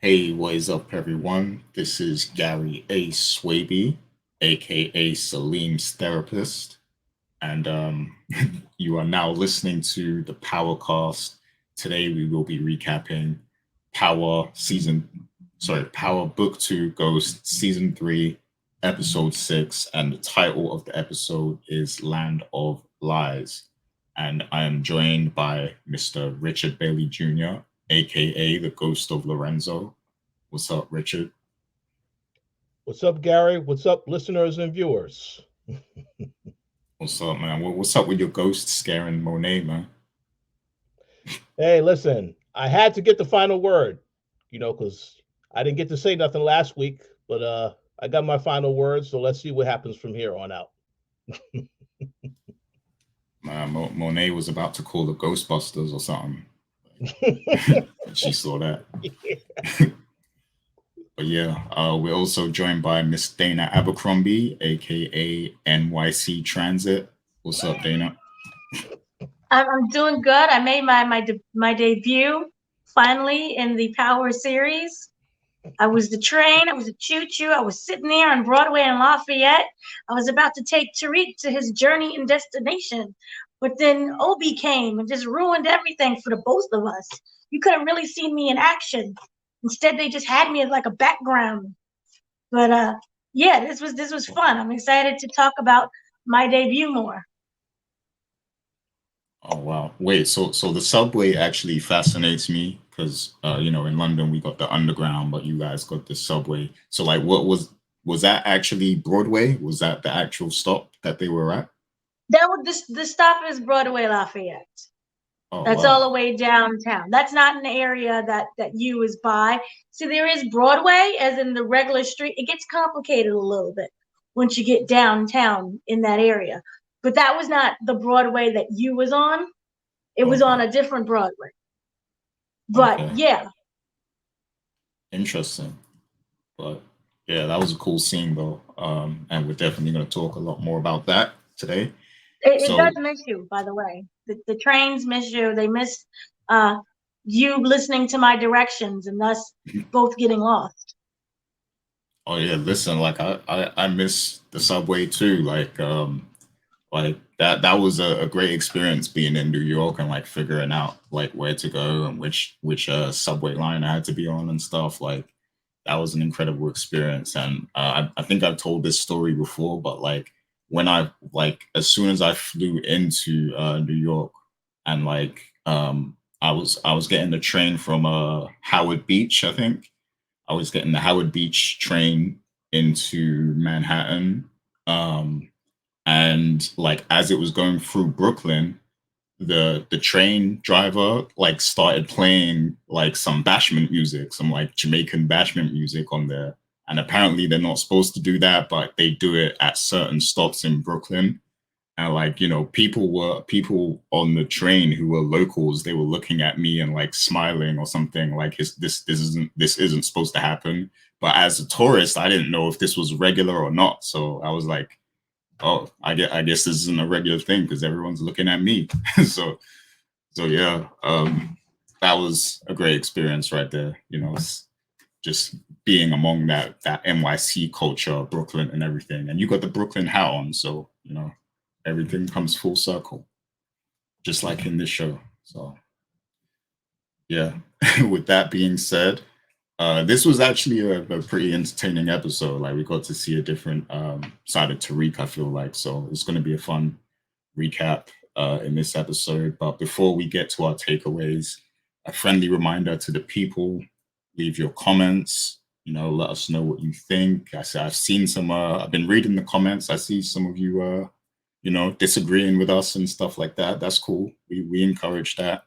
Hey, what is up, everyone? This is Gary A. Swaby, aka Salim's therapist, and you are now listening to the Powercast. Today, we will be recapping Power Book Two, Ghost Season Three, Episode Six, and the title of the episode is Land of Lies. And I am joined by Mr. Richard Bailey Jr., aka the Ghost of Lorenzo. What's up, Richard? What's up, Gary? What's up, listeners and viewers? What's up, man? What's up with your ghost scaring Monet, man? Hey, listen, I had to get the final word, because I didn't get to say nothing last week, but I got my final word, so let's see what happens from here on out. Man, Monet was about to call the Ghostbusters or something. She saw that. But yeah, we're also joined by Miss Dana Abercrombie, aka NYC Transit. What's up, Dana? I'm doing good. I made my debut finally in the Power series. I was the train. I was a choo choo. I was sitting there on Broadway in Lafayette. I was about to take Tariq to his journey and destination, but then Obi came and just ruined everything for the both of us. You couldn't really see me in action. Instead, they just had me as like a background. But yeah, this was fun. I'm excited to talk about my debut more. Oh wow. Wait, so the subway actually fascinates me because in London we got the underground, but you guys got the subway. So like what was that actually Broadway? Was that the actual stop that they were at? That would the stop is Broadway Lafayette. Oh That's all wow. the way downtown. That's not an area that you is by. See, there is Broadway, as in the regular street. It gets complicated a little bit once you get downtown in that area. But that was not the Broadway that you was on. It was on Okay. a different Broadway. But Okay. yeah, Interesting. But yeah, that was a cool scene though. And we're definitely gonna talk a lot more about that today. it does So miss you, by the way. The trains miss you. They miss uh, you listening to my directions and thus both getting lost. oh yeah, listen, like I miss the subway too. Like that was a great experience being in New York and like figuring out like where to go and which subway line I had to be on and stuff. Like that was an incredible experience. And I think I've told this story before, but like when I like as soon as I flew into New York and I was getting the train from Howard Beach, I think. I was getting the Howard Beach train into Manhattan. Um, and like as it was going through Brooklyn, the train driver like started playing like some bashment music, some like Jamaican bashment music on there. And apparently they're not supposed to do that, but they do it at certain stops in Brooklyn. And like, people on the train who were locals, they were looking at me and like smiling or something like this isn't supposed to happen. But as a tourist, I didn't know if this was regular or not. So I was like, oh, I guess this isn't a regular thing because everyone's looking at me. so so yeah, that was a great experience right there. Just being among that NYC culture, Brooklyn and everything. And you got the Brooklyn hat on, so everything comes full circle, just like in this show. So yeah. With that being said, this was actually a pretty entertaining episode. Like we got to see a different side of Tariq. I feel like so it's going to be a fun recap in this episode. But before we get to our takeaways, a friendly reminder to the people: leave your comments. Let us know what you think. I've seen some. I've been reading the comments. I see some of you, disagreeing with us and stuff like that. That's cool. We encourage that.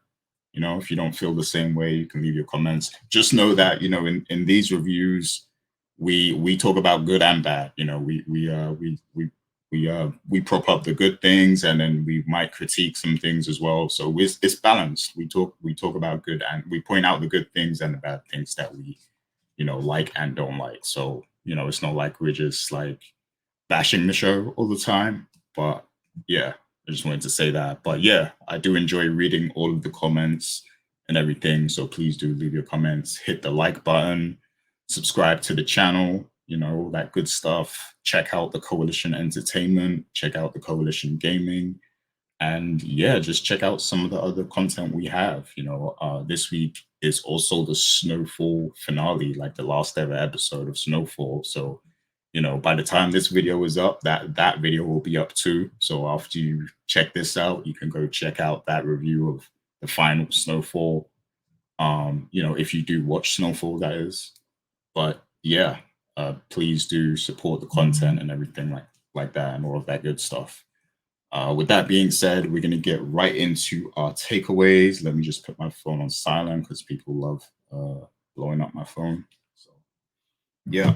If you don't feel the same way, you can leave your comments. Just know that in these reviews, we talk about good and bad. We prop up the good things, and then we might critique some things as well. So it's balanced. We talk about good, and we point out the good things and the bad things that we like and don't like. So it's not like we're just like bashing the show all the time. But yeah, I just wanted to say that. But yeah, I do enjoy reading all of the comments. and everything. So please do leave your comments, hit the like button, subscribe to the channel, all that good stuff. Check out the Koalition Entertainment, check out the Koalition Gaming, and yeah, just check out some of the other content we have. This week is also the Snowfall finale, like the last ever episode of Snowfall. So by the time this video is up, that video will be up too. So after you check this out, you can go check out that review of the final Snowfall. If you do watch Snowfall, that is. But yeah, please do support the content and everything like that and all of that good stuff. With that being said, we're gonna get right into our takeaways. Let me just put my phone on silent because people love blowing up my phone. So yeah.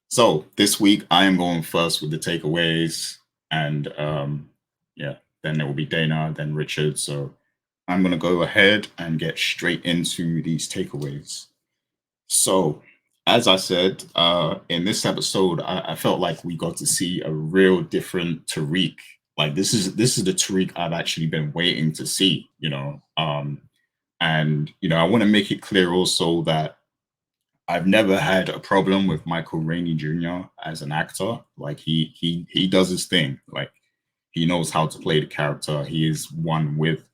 So this week I am going first with the takeaways, and yeah, then it will be Dana, then Richard. So I'm gonna go ahead and get straight into these takeaways. So as I said, in this episode, I felt like we got to see a real different Tariq. Like this is the Tariq I've actually been waiting to see, and I want to make it clear also that I've never had a problem with Michael Rainey Jr. as an actor. Like he does his thing. Like he knows how to play the character. He is one with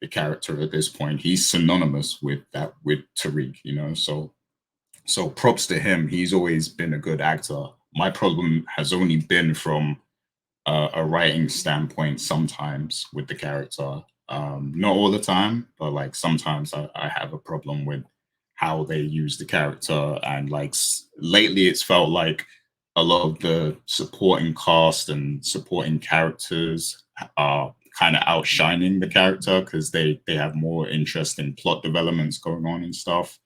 the character at this point. He's synonymous with Tariq. So props to him. He's always been a good actor. My problem has only been from a writing standpoint sometimes with the character. Not all the time, but like sometimes I have a problem with how they use the character. And like lately, it's felt like a lot of the supporting cast and supporting characters are kind of outshining the character because they have more interesting plot developments going on and stuff.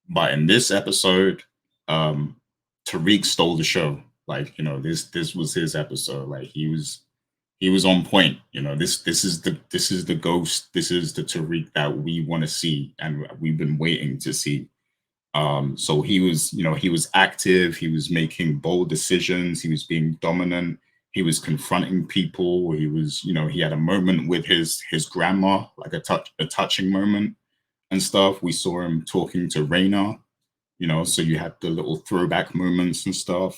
But in this episode, Tariq stole the show. Like, this was his episode. Like he was on point. This is the ghost. This is the Tariq that we want to see and we've been waiting to see. So he was active, he was making bold decisions, he was being dominant, he was confronting people, he had a moment with his grandma, like a touching moment and stuff. We saw him talking to Raina, so you had the little throwback moments and stuff.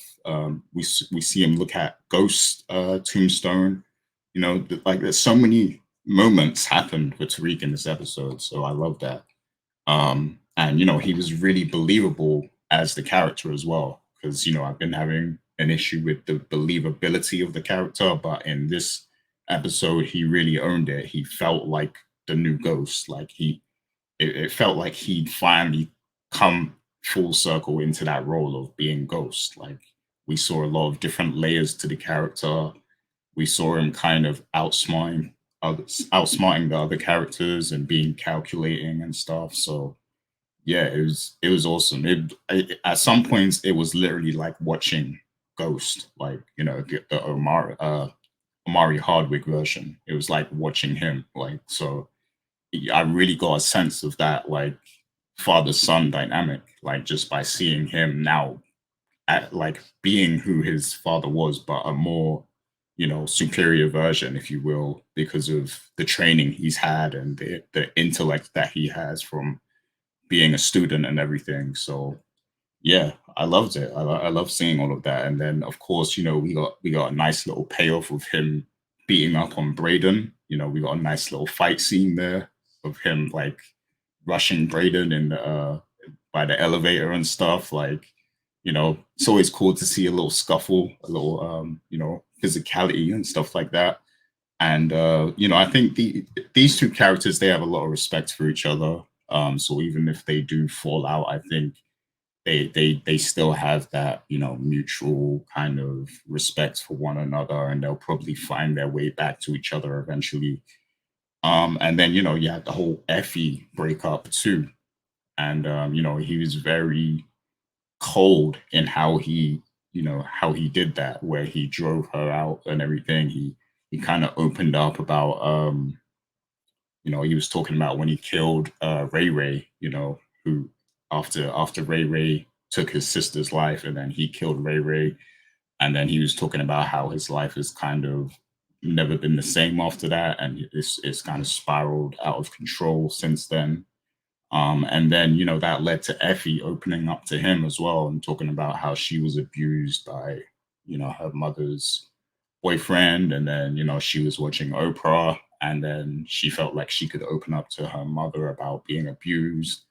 We see him look at Ghost Tombstone. Like there's so many moments happened with Tariq in this episode, so I love that. And he was really believable as the character as well, because I've been having an issue with the believability of the character, but in this episode he really owned it. He felt like the new Ghost. Like it felt like he'd finally come full circle into that role of being Ghost. Like we saw a lot of different layers to the character. We saw him kind of outsmarting the other characters and being calculating and stuff. So yeah, it was awesome. At some points it was literally like watching Ghost, like the Omari Hardwick version. It was like watching him. Like so, I really got a sense of that like father-son dynamic, like just by seeing him now at like being who his father was, but a more superior version, if you will, because of the training he's had and the intellect that he has from being a student and everything. So yeah, I loved it. I love seeing all of that. And then of course, we got a nice little payoff of him beating up on Brayden. We got a nice little fight scene there of him like rushing Brayden in by the elevator and stuff. Like, it's always cool to see a little scuffle, a little physicality and stuff like that. And I think these two characters, they have a lot of respect for each other. So even if they do fall out, I think they still have that mutual kind of respect for one another, and they'll probably find their way back to each other eventually. And then you had the whole Effie breakup too, and he was very cold in how he did that, where he drove her out and everything. He kind of opened up about he was talking about when he killed Ray Ray, who after Ray Ray took his sister's life and then he killed Ray Ray. And then he was talking about how his life is kind of never been the same after that, and it's kind of spiraled out of control since then. And then, that led to Effie opening up to him as well and talking about how she was abused by, her mother's boyfriend. And then, she was watching Oprah, and then she felt like she could open up to her mother about being abused.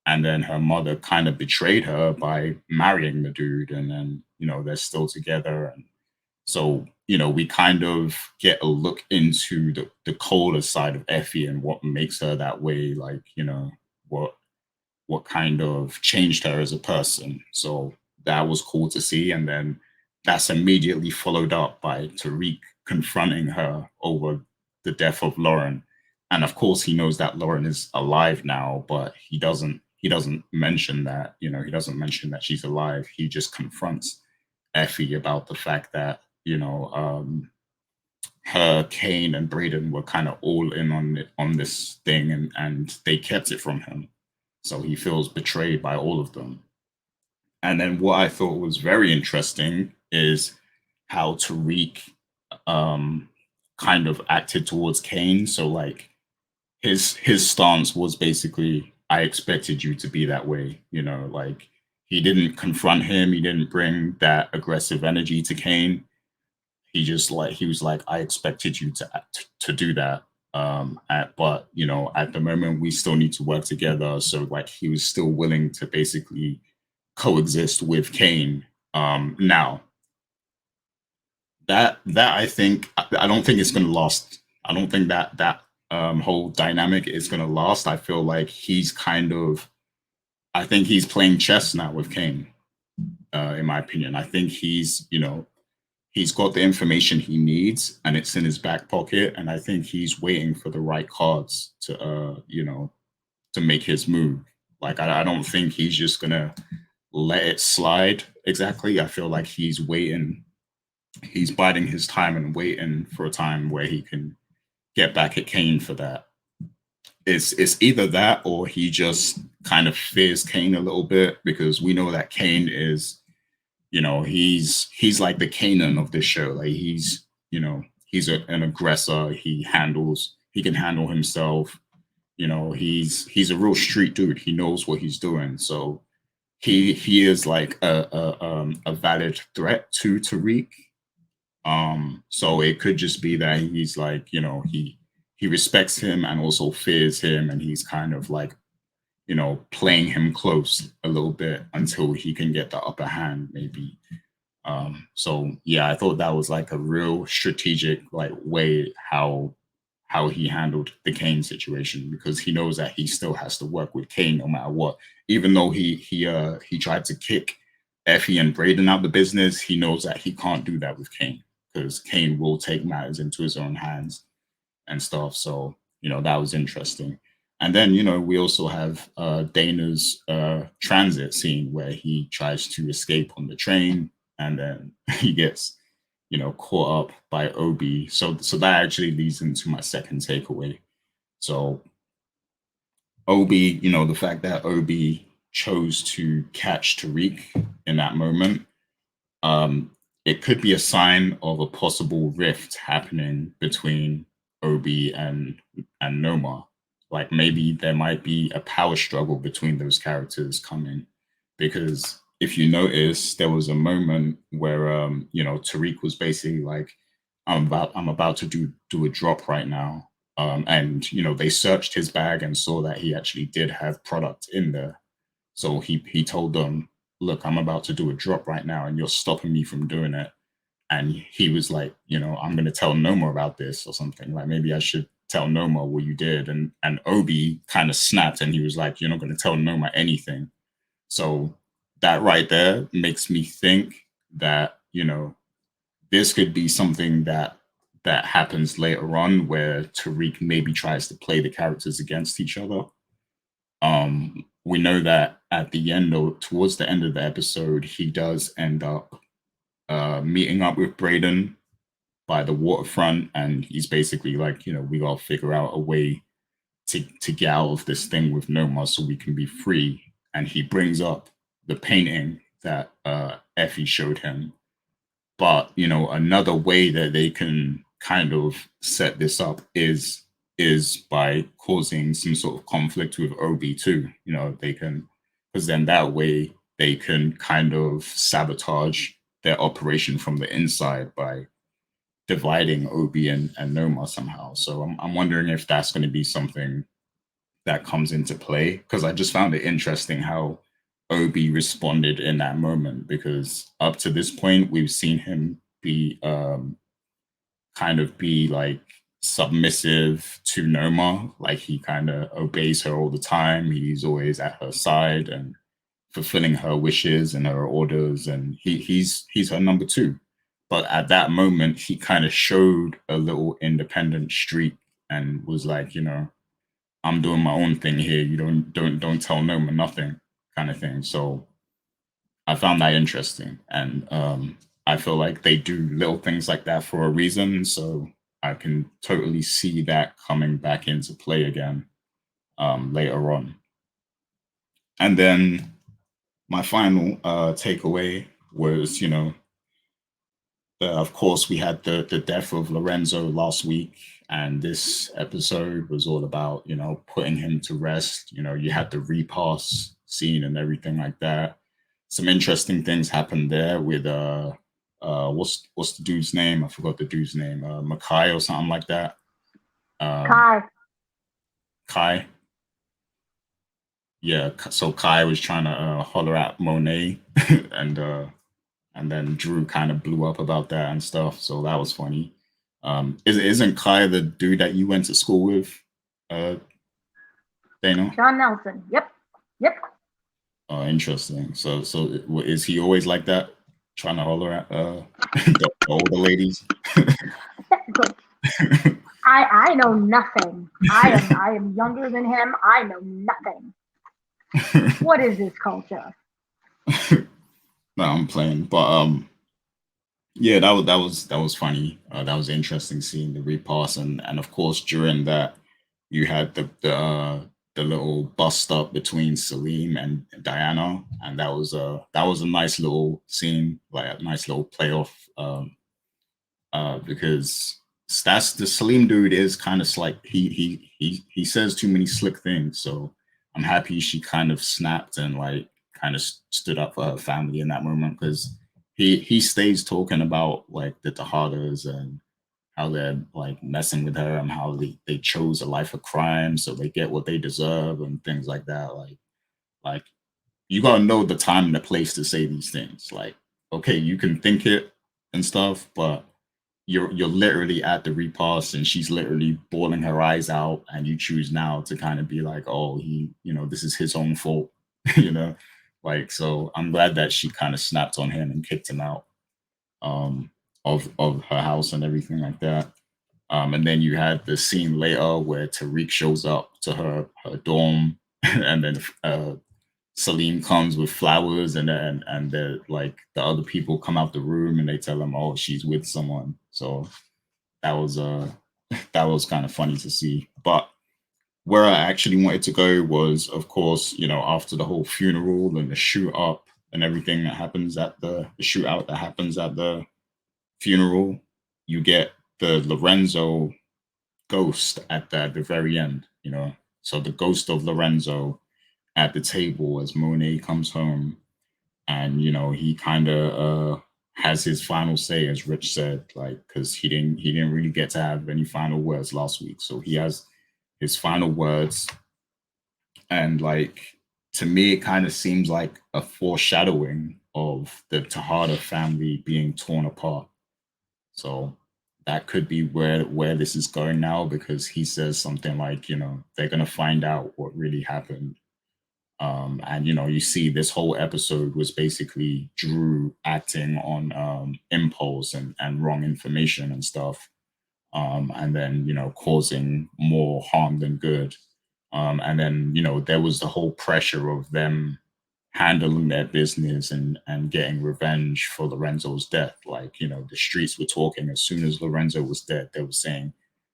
And then her mother kind of betrayed her by marrying the dude. And then, they're still together. And so, we kind of get a look into the colder side of Effie and what makes her that way, like, what what kind of changed her as a person. So that was cool to see. And then that's immediately followed up by Tariq confronting her over the death of Loren. And of course he knows that Loren is alive now, but he doesn't mention that, he doesn't mention that she's alive. He just confronts Effie about the fact that, her, Kane, and Brayden were kind of all in on this thing, and they kept it from him. So he feels betrayed by all of them. And then what I thought was very interesting is how Tariq kind of acted towards Kane. So like his stance was basically, I expected you to be that way, like he didn't confront him, he didn't bring that aggressive energy to Kane. He was like, I expected you to do that. But at the moment we still need to work together. So like he was still willing to basically coexist with Kane. Now that I don't think it's gonna last. I don't think that whole dynamic is gonna last. I feel like I think he's playing chess now with Kane. In my opinion, I think he's got the information he needs and it's in his back pocket. And I think he's waiting for the right cards to make his move. Like, I don't think he's just going to let it slide exactly. I feel like he's waiting. He's biding his time and waiting for a time where he can get back at Kane for that. It's either that or he just kind of fears Kane a little bit, because we know that Kane is, he's like the Kanan of this show. Like he's an aggressor. He can handle himself. He's a real street dude. He knows what he's doing. So he is like a valid threat to Tariq. So it could just be that he's like, he respects him and also fears him, and he's kind of like, playing him close a little bit until he can get the upper hand, maybe. So yeah, I thought that was like a real strategic like way how he handled the Kane situation, because he knows that he still has to work with Kane no matter what. Even though he tried to kick Effie and Brayden out the business, he knows that he can't do that with Kane, because Kane will take matters into his own hands and stuff. So that was interesting. And then, we also have Dana's transit scene where he tries to escape on the train, and then he gets, caught up by Obi. So that actually leads into my second takeaway. So Obi, the fact that Obi chose to catch Tariq in that moment, it could be a sign of a possible rift happening between Obi and Noma. Like maybe there might be a power struggle between those characters coming, because if you notice, there was a moment where Tariq was basically like, I'm about to do a drop right now, and they searched his bag and saw that he actually did have product in there. So he told them, look, I'm about to do a drop right now, and you're stopping me from doing it. And he was like, I'm going to tell Noma about this or something. Like maybe I should tell Noma what you did. And Obi kind of snapped, and he was like, you're not going to tell Noma anything. So that right there makes me think that, this could be something that happens later on, where Tariq maybe tries to play the characters against each other. We know that at the end, or towards the end of the episode, he does end up meeting up with Brayden by the waterfront, and he's basically like, we gotta figure out a way to get out of this thing with Noma so we can be free. And he brings up the painting that Effie showed him. But another way that they can kind of set this up is by causing some sort of conflict with Obi too. You know, they can, because then that way they can kind of sabotage their operation from the inside by dividing Obi and Noma somehow. So I'm wondering if that's going to be something that comes into play, because I just found it interesting how Obi responded in that moment, because up to this point we've seen him be kind of be like submissive to Noma, like he kind of obeys her all the time. He's always at her side and fulfilling her wishes and her orders, and he's her number two. But at that moment, he kind of showed a little independent streak and was like, you know, I'm doing my own thing here. You don't tell Noma nothing, kind of thing. So I found that interesting, and I feel like they do little things like that for a reason. So I can totally see that coming back into play again later on. And then my final takeaway was, you know, of course, we had the death of Lorenzo last week, and this episode was all about, you know, putting him to rest. You know, you had the repass scene and everything like that. Some interesting things happened there with what's the dude's name? I forgot the dude's name. Makai or something like that. Kai. Yeah, so Kai was trying to holler at Monet, and then Drew kind of blew up about that and stuff. So that was funny. Isn't Kai the dude that you went to school with, Dana? John Nelson. Yep. Oh, interesting. So is he always like that, trying to holler at the older ladies? I know nothing. I am younger than him. I know nothing. What is this culture? No, I'm playing, but yeah, that was funny. That was interesting seeing the repass, and of course during that you had the little bust up between Salim and Diana, and that was a nice little scene, like a nice little playoff, because that's the Salim dude is kind of like he says too many slick things, so I'm happy she kind of snapped and like kind of stood up for her family in that moment, because he stays talking about like the Tejadas and how they're like messing with her and how they chose a life of crime so they get what they deserve and things like that. Like you gotta know the time and the place to say these things. Like, okay, you can think it and stuff, but you're literally at the repass and she's literally bawling her eyes out, and you choose now to kind of be like, oh, this is his own fault, you know. Like, so I'm glad that she kind of snapped on him and kicked him out of her house and everything like that. And then you had the scene later where Tariq shows up to her dorm, and then Salim comes with flowers, and the the other people come out the room and they tell him, oh, she's with someone. So that was that was kind of funny to see. But where I actually wanted to go was, of course, you know, after the whole funeral and the shoot up and everything that happens at the shootout that happens at the funeral, you get the Lorenzo ghost at the very end, you know. So the ghost of Lorenzo at the table as Monet comes home, and you know he kind of has his final say, as Rich said, like, because he didn't really get to have any final words last week, so he has his final words. And like, to me it kind of seems like a foreshadowing of the Tejada family being torn apart. So that could be where this is going now, because he says something like, you know, they're gonna find out what really happened. And you know, you see this whole episode was basically Drew acting on impulse and wrong information and stuff, and then you know causing more harm than good. And then you know there was the whole pressure of them handling their business and getting revenge for Lorenzo's death. Like, you know, the streets were talking as soon as Lorenzo was dead. They were saying,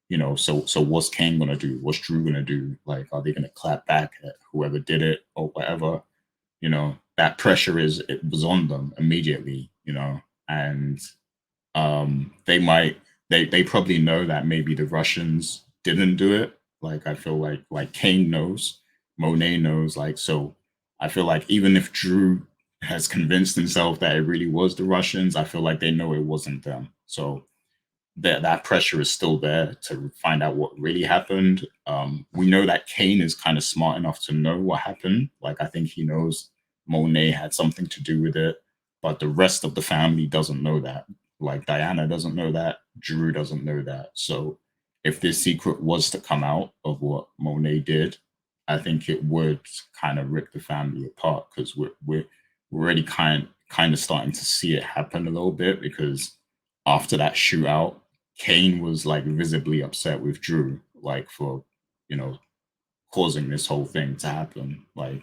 you know, so what's Kane gonna do? What's Drew gonna do? Like, are they gonna clap back at whoever did it or whatever? You know, that pressure it was on them immediately, you know, and they might they probably know that maybe the Russians didn't do it. Like I feel like Kane knows, Monet knows. Like so, I feel like even if Drew has convinced himself that it really was the Russians, I feel like they know it wasn't them. So that pressure is still there to find out what really happened. We know that Kane is kind of smart enough to know what happened. Like I think he knows Monet had something to do with it, but the rest of the family doesn't know that. Like Diana doesn't know that, Drew doesn't know that. So if this secret was to come out of what Monet did, I think it would kind of rip the family apart because we're already kind of starting to see it happen a little bit because after that shootout, Kane was like visibly upset with Drew, like for, you know, causing this whole thing to happen, like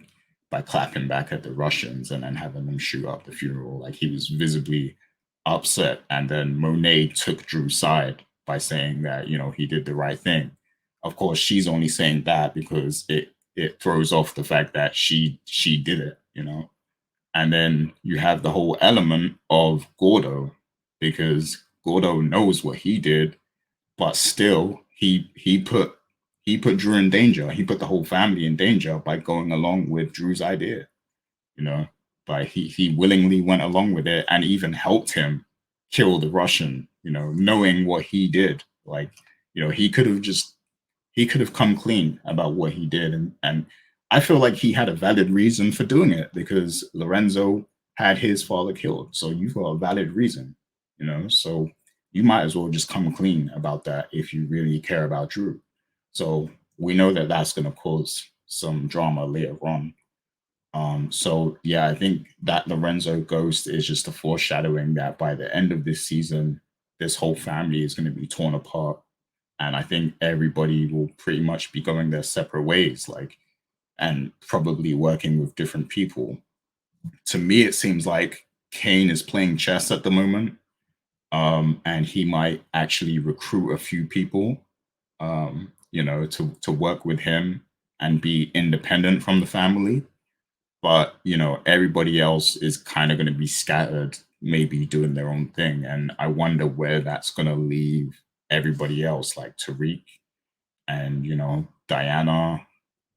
by clapping back at the Russians and then having them shoot up the funeral. Like he was visibly upset. And then Monet took Drew's side by saying that, you know, he did the right thing. Of course, she's only saying that because it throws off the fact that she did it, you know. And then you have the whole element of Gordo, because Gordo knows what he did, but still he put Drew in danger. He put the whole family in danger by going along with Drew's idea, you know. But he willingly went along with it and even helped him kill the Russian, you know, knowing what he did. Like, you know, he could have come clean about what he did. And I feel like he had a valid reason for doing it because Lorenzo had his father killed. So you've got a valid reason, you know? So you might as well just come clean about that if you really care about Drew. So we know that that's going to cause some drama later on. So yeah, I think that Lorenzo ghost is just a foreshadowing that by the end of this season, this whole family is going to be torn apart. And I think everybody will pretty much be going their separate ways, like, and probably working with different people. To me, it seems like Kane is playing chess at the moment, and he might actually recruit a few people, you know, to work with him and be independent from the family. But you know, everybody else is kind of going to be scattered, maybe doing their own thing, and I wonder where that's going to leave everybody else, like Tariq and you know Diana,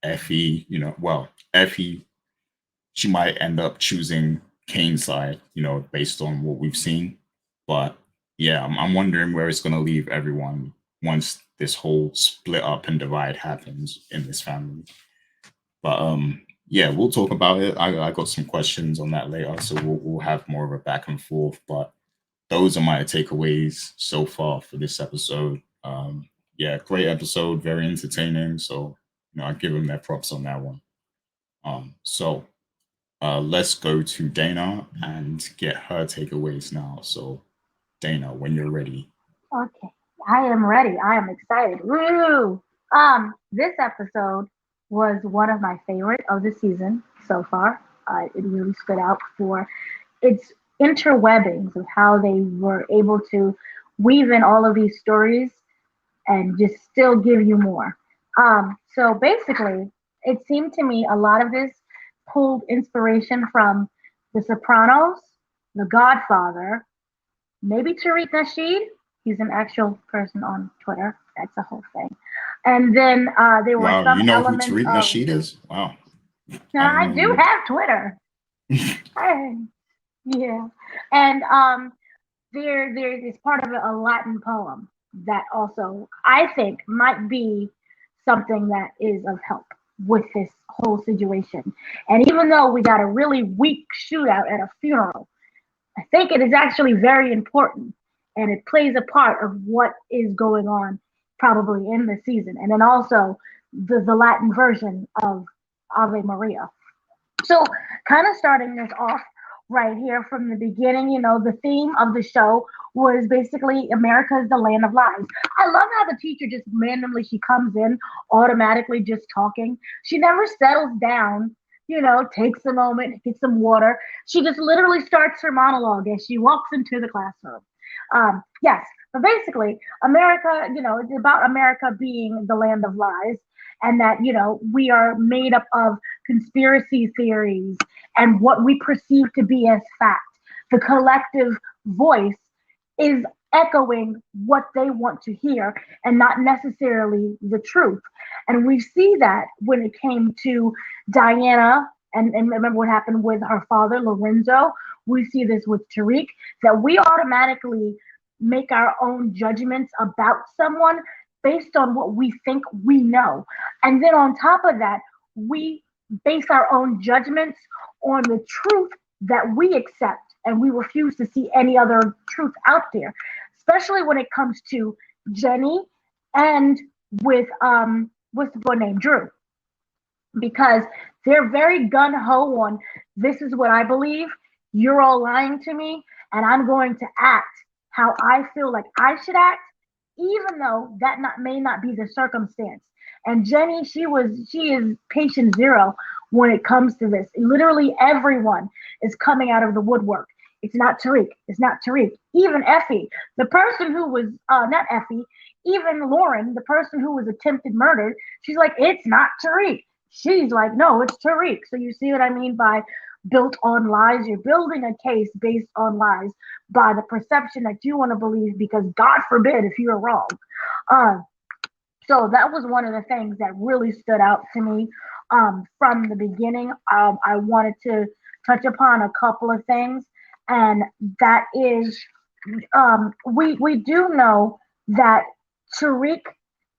Effie. You know, well, Effie, she might end up choosing Kane's side, you know, based on what we've seen. But yeah, I'm wondering where it's going to leave everyone once this whole split up and divide happens in this family. But yeah, we'll talk about it. I got some questions on that later, so we'll have more of a back and forth. But those are my takeaways so far for this episode. Yeah, great episode, very entertaining. So you know, I give them their props on that one. So let's go to Dana and get her takeaways now. So Dana, when you're ready. Okay, I am ready. I am excited. Woo! This episode was one of my favorite of the season so far. It really stood out for its interwebbings of how they were able to weave in all of these stories and just still give you more. So basically, it seemed to me a lot of this pulled inspiration from The Sopranos, The Godfather, maybe Tariq Nasheed. He's an actual person on Twitter. That's a whole thing. And then there were Wow, some you know who elements Tariq of. Nasheed is? Wow. Now, I don't do know. have Twitter. Yeah, and there is part of a Latin poem that also I think might be something that is of help with this whole situation. And even though we got a really weak shootout at a funeral, I think it is actually very important and it plays a part of what is going on probably in the season. And then also the Latin version of Ave Maria. So, kind of starting this off right here from the beginning, you know, the theme of the show was basically America is the land of lies. I love how the teacher just randomly, she comes in automatically just talking. She never settles down, you know, takes a moment, gets some water. She just literally starts her monologue as she walks into the classroom. Yes, but basically, America, you know, it's about America being the land of lies and that, you know, we are made up of conspiracy theories and what we perceive to be as fact. The collective voice is echoing what they want to hear and not necessarily the truth. And we see that when it came to Diana, and remember what happened with her father, Lorenzo. We see this with Tariq, that we automatically make our own judgments about someone based on what we think we know. And then on top of that, we base our own judgments on the truth that we accept, and we refuse to see any other truth out there, especially when it comes to Jenny and with what's the boy named Drew, because they're very gun-ho on, this is what I believe, you're all lying to me, and I'm going to act how I feel like I should act, even though that may not be the circumstance. And Jenny, she is patient zero when it comes to this. Literally everyone is coming out of the woodwork. It's not Tariq. It's not Tariq. Even Effie, the person who was not Effie, even Luren, the person who was attempted murdered, she's like, it's not Tariq. She's like, no, it's Tariq. So you see what I mean by built on lies? You're building a case based on lies by the perception that you want to believe, because God forbid if you're wrong. So that was one of the things that really stood out to me from the beginning. I wanted to touch upon a couple of things, and that is we do know that Tariq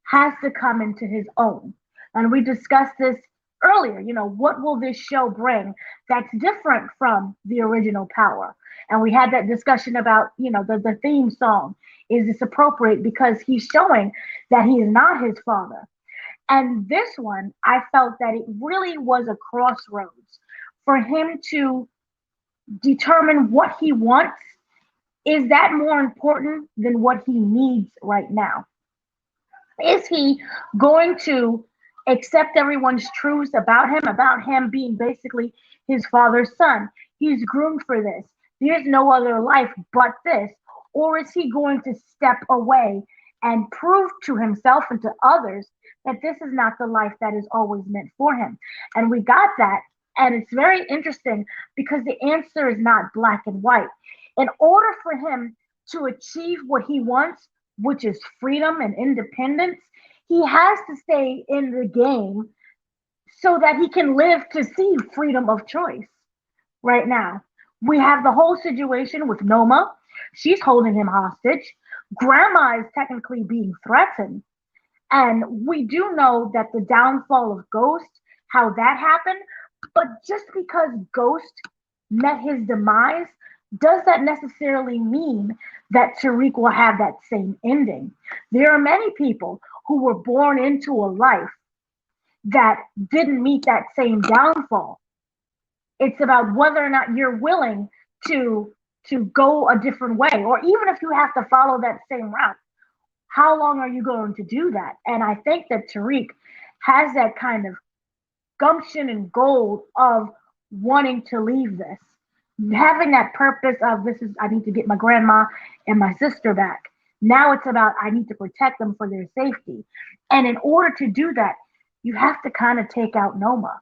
has to come into his own. And we discussed this earlier, what will this show bring that's different from the original Power? And we had that discussion about, the theme song. Is this appropriate? Because he's showing that he is not his father. And this one, I felt that it really was a crossroads for him to determine what he wants. Is that more important than what he needs right now? Is he going to accept everyone's truths about him being basically his father's son? He's groomed for this. There's no other life but this. Or is he going to step away and prove to himself and to others that this is not the life that is always meant for him? And we got that. And it's very interesting because the answer is not black and white. In order for him to achieve what he wants, which is freedom and independence, he has to stay in the game so that he can live to see freedom of choice. Right now, we have the whole situation with Noma. She's holding him hostage. Grandma is technically being threatened. And we do know that the downfall of Ghost, how that happened, but just because Ghost met his demise, does that necessarily mean that Tariq will have that same ending? There are many people who were born into a life that didn't meet that same downfall. It's about whether or not you're willing to go a different way, or even if you have to follow that same route, how long are you going to do that? And I think that Tariq has that kind of gumption and gold of wanting to leave this, having that purpose of I need to get my grandma and my sister back. Now it's about, I need to protect them for their safety. And in order to do that, you have to kind of take out Noma.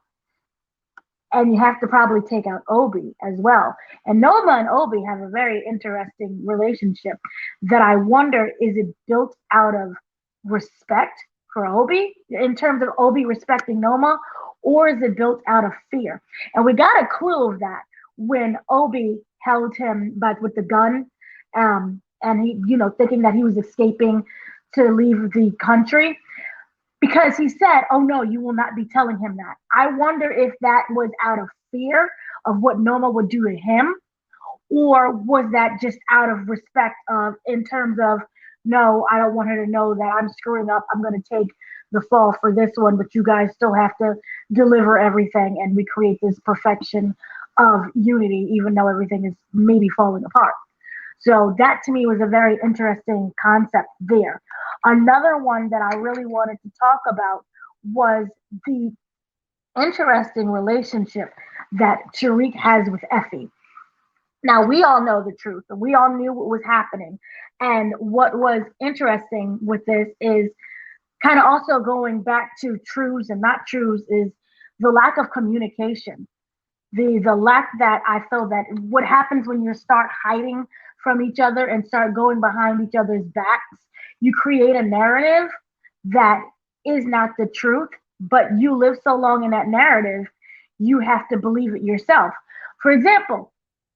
And you have to probably take out Obi as well. And Noma and Obi have a very interesting relationship that I wonder, is it built out of respect for Obi, in terms of Obi respecting Noma, or is it built out of fear? And we got a clue of that when Obi held him with the gun, and he, thinking that he was escaping to leave the country. Because he said, oh no, you will not be telling him that. I wonder if that was out of fear of what Noma would do to him, or was that just out of respect in terms of, no, I don't want her to know that I'm screwing up. I'm going to take the fall for this one, but you guys still have to deliver everything, and we create this perfection of unity, even though everything is maybe falling apart. So that to me was a very interesting concept there. Another one that I really wanted to talk about was the interesting relationship that Tariq has with Effie. Now, we all know the truth, and we all knew what was happening. And what was interesting with this is kind of also going back to truths and not truths, is the lack of communication. The lack that I feel that what happens when you start hiding from each other and start going behind each other's backs, you create a narrative that is not the truth, but you live so long in that narrative, you have to believe it yourself. For example,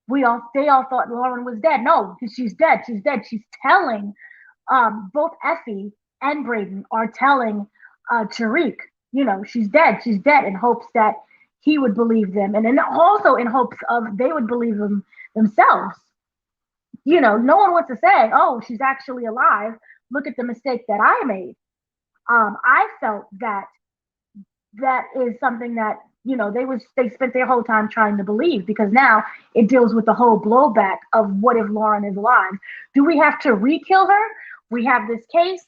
they all thought Loren was dead. No, she's dead. She's dead. She's telling both Effie and Brayden are telling Tariq, she's dead. She's dead, in hopes that he would believe them, and then also in hopes of they would believe them themselves. No one wants to say, "Oh, she's actually alive. Look at the mistake that I made." I felt that is something that they spent their whole time trying to believe, because now it deals with the whole blowback of what if Loren is alive? Do we have to re-kill her? We have this case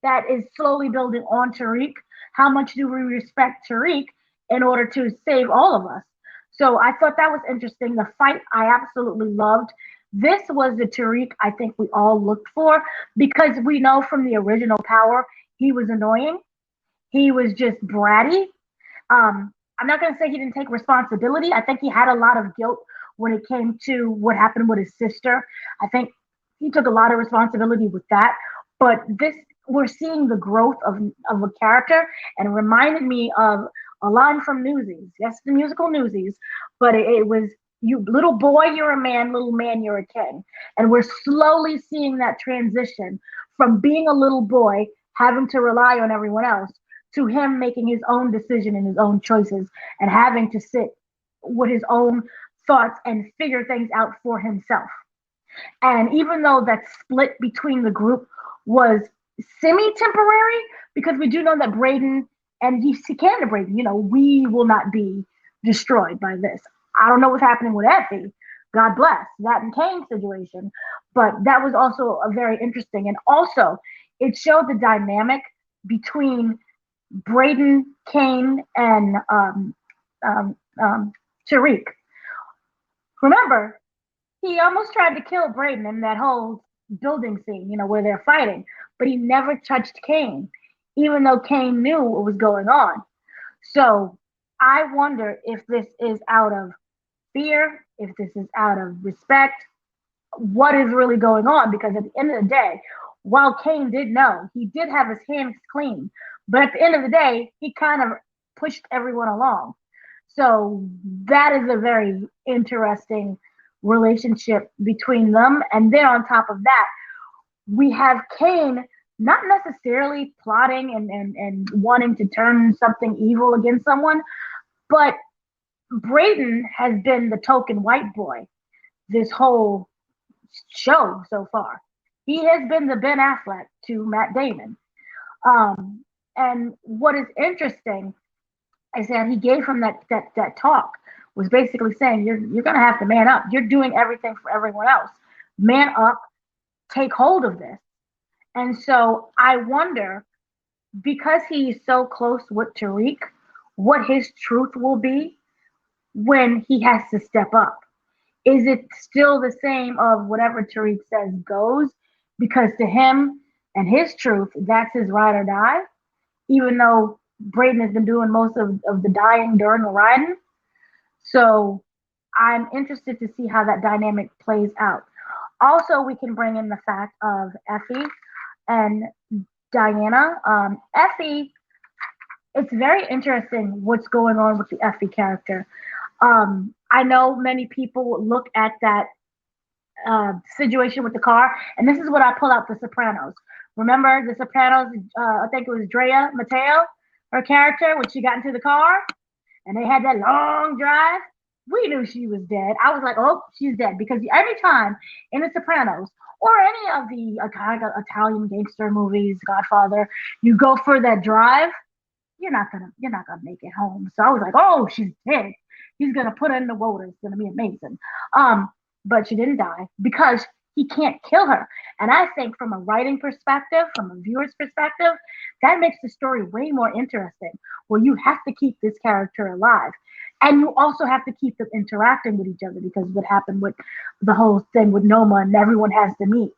that is slowly building on Tariq. How much do we respect Tariq in order to save all of us? So I thought that was interesting. The fight I absolutely loved. This was the Tariq I think we all looked for, because we know from the original Power he was annoying. He was just bratty. I'm not going to say he didn't take responsibility. I think he had a lot of guilt when it came to what happened with his sister. I think he took a lot of responsibility with that. But we're seeing the growth of a character, and it reminded me of a line from Newsies. Yes, the musical Newsies, but it was, "You little boy, you're a man, little man, you're a king." And we're slowly seeing that transition from being a little boy, having to rely on everyone else, to him making his own decision and his own choices, and having to sit with his own thoughts and figure things out for himself. And even though that split between the group was semi-temporary, because we do know that Brayden, and he came to Brayden, we will not be destroyed by this. I don't know what's happening with Effie. God bless that and Kane's situation. But that was also a very interesting. And also, it showed the dynamic between Brayden, Kane, and Tariq. Remember, he almost tried to kill Brayden in that whole building scene, where they're fighting, but he never touched Kane, even though Kane knew what was going on. So I wonder if this is out of fear, if this is out of respect, what is really going on, because at the end of the day, while Kane did know, he did have his hands clean, but at the end of the day, he kind of pushed everyone along. So that is a very interesting relationship between them. And then on top of that, we have Kane not necessarily plotting and wanting to turn something evil against someone, but Brayden has been the token white boy this whole show so far. He has been the Ben Affleck to Matt Damon. And what is interesting is that he gave him that talk, was basically saying, you're going to have to man up. You're doing everything for everyone else. Man up, take hold of this. And so I wonder, because he's so close with Tariq, what his truth will be when he has to step up. Is it still the same of whatever Tariq says goes? Because to him and his truth, that's his ride or die, even though Brayden has been doing most of the dying during the riding. So I'm interested to see how that dynamic plays out. Also, we can bring in the fact of Effie and Diana. Effie, it's very interesting what's going on with the Effie character. I know many people look at that situation with the car, and this is what I pull out The Sopranos. Remember The Sopranos? I think it was Drea Matteo, her character, when she got into the car and they had that long drive. We knew she was dead. I was like, oh, she's dead, because every time in The Sopranos or any of the Italian gangster movies, Godfather, you go for that drive, you're not gonna make it home. So I was like, oh, she's dead. He's gonna put her in the water. It's gonna be amazing. But she didn't die because he can't kill her. And I think from a writing perspective, from a viewer's perspective, that makes the story way more interesting, where you have to keep this character alive. And you also have to keep them interacting with each other, because what happened with the whole thing with Noma, and everyone has to meet.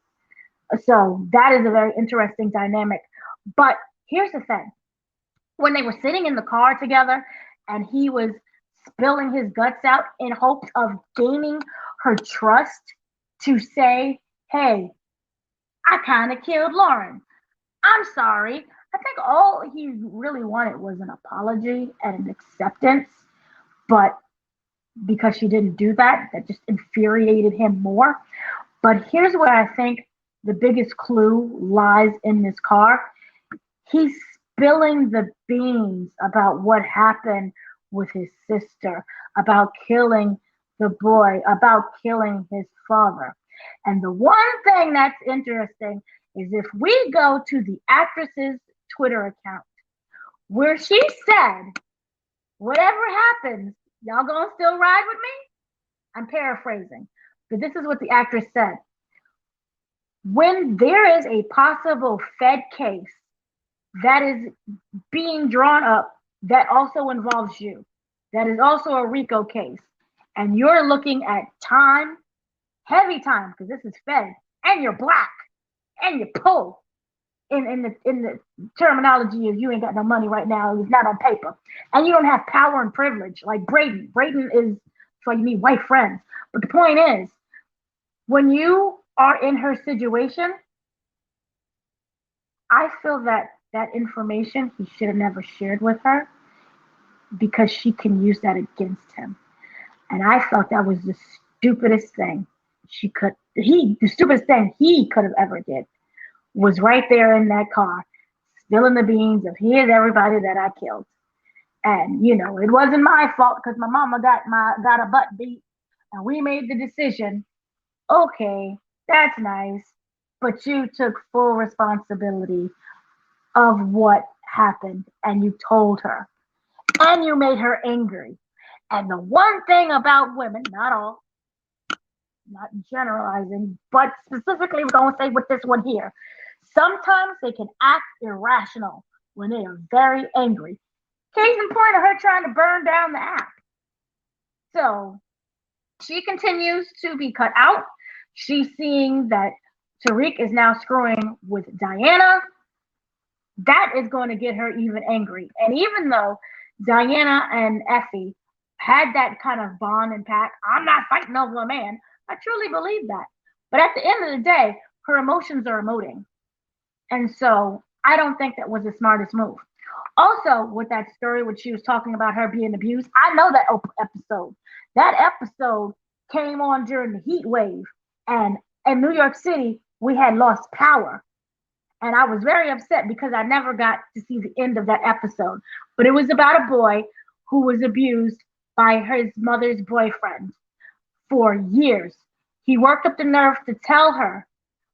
So that is a very interesting dynamic. But here's the thing. When they were sitting in the car together and he was spilling his guts out in hopes of gaining her trust, to say, hey, I kind of killed Loren. I'm sorry. I think all he really wanted was an apology and an acceptance. But because she didn't do that, that just infuriated him more. But here's where I think the biggest clue lies in this car. He's spilling the beans about what happened with his sister, about killing the boy, about killing his father. And the one thing that's interesting is if we go to the actress's Twitter account, where she said, whatever happens, y'all gonna still ride with me? I'm paraphrasing, but this is what the actress said. When there is a possible Fed case that is being drawn up that also involves you, that is also a RICO case, and you're looking at time, heavy time, because this is Fed, and you're black, and you're poor, in the terminology of you ain't got no money right now, it's not on paper, and you don't have power and privilege like Brayden. Brayden is so you need white friends. But the point is, when you are in her situation, I feel that that information he should have never shared with her because she can use that against him. And I felt that was the stupidest thing the stupidest thing he could have ever did was right there in that car, spilling the beans of here's everybody that I killed. And it wasn't my fault because my mama got a butt beat and we made the decision. Okay, that's nice. But you took full responsibility of what happened and you told her. And you made her angry. And the one thing about women, not all, not generalizing, but specifically we're going to say with this one here, sometimes they can act irrational when they are very angry. Case in point of her trying to burn down the app. So she continues to be cut out. She's seeing that Tariq is now screwing with Diana. That is going to get her even angry. And even though Diana and Effie had that kind of bond and pact, I'm not fighting over a man. I truly believe that. But at the end of the day, her emotions are emoting. And so I don't think that was the smartest move. Also, with that story, when she was talking about her being abused, I know that episode. That episode came on during the heat wave. And in New York City, we had lost power. And I was very upset because I never got to see the end of that episode. But it was about a boy who was abused by his mother's boyfriend for years. He worked up the nerve to tell her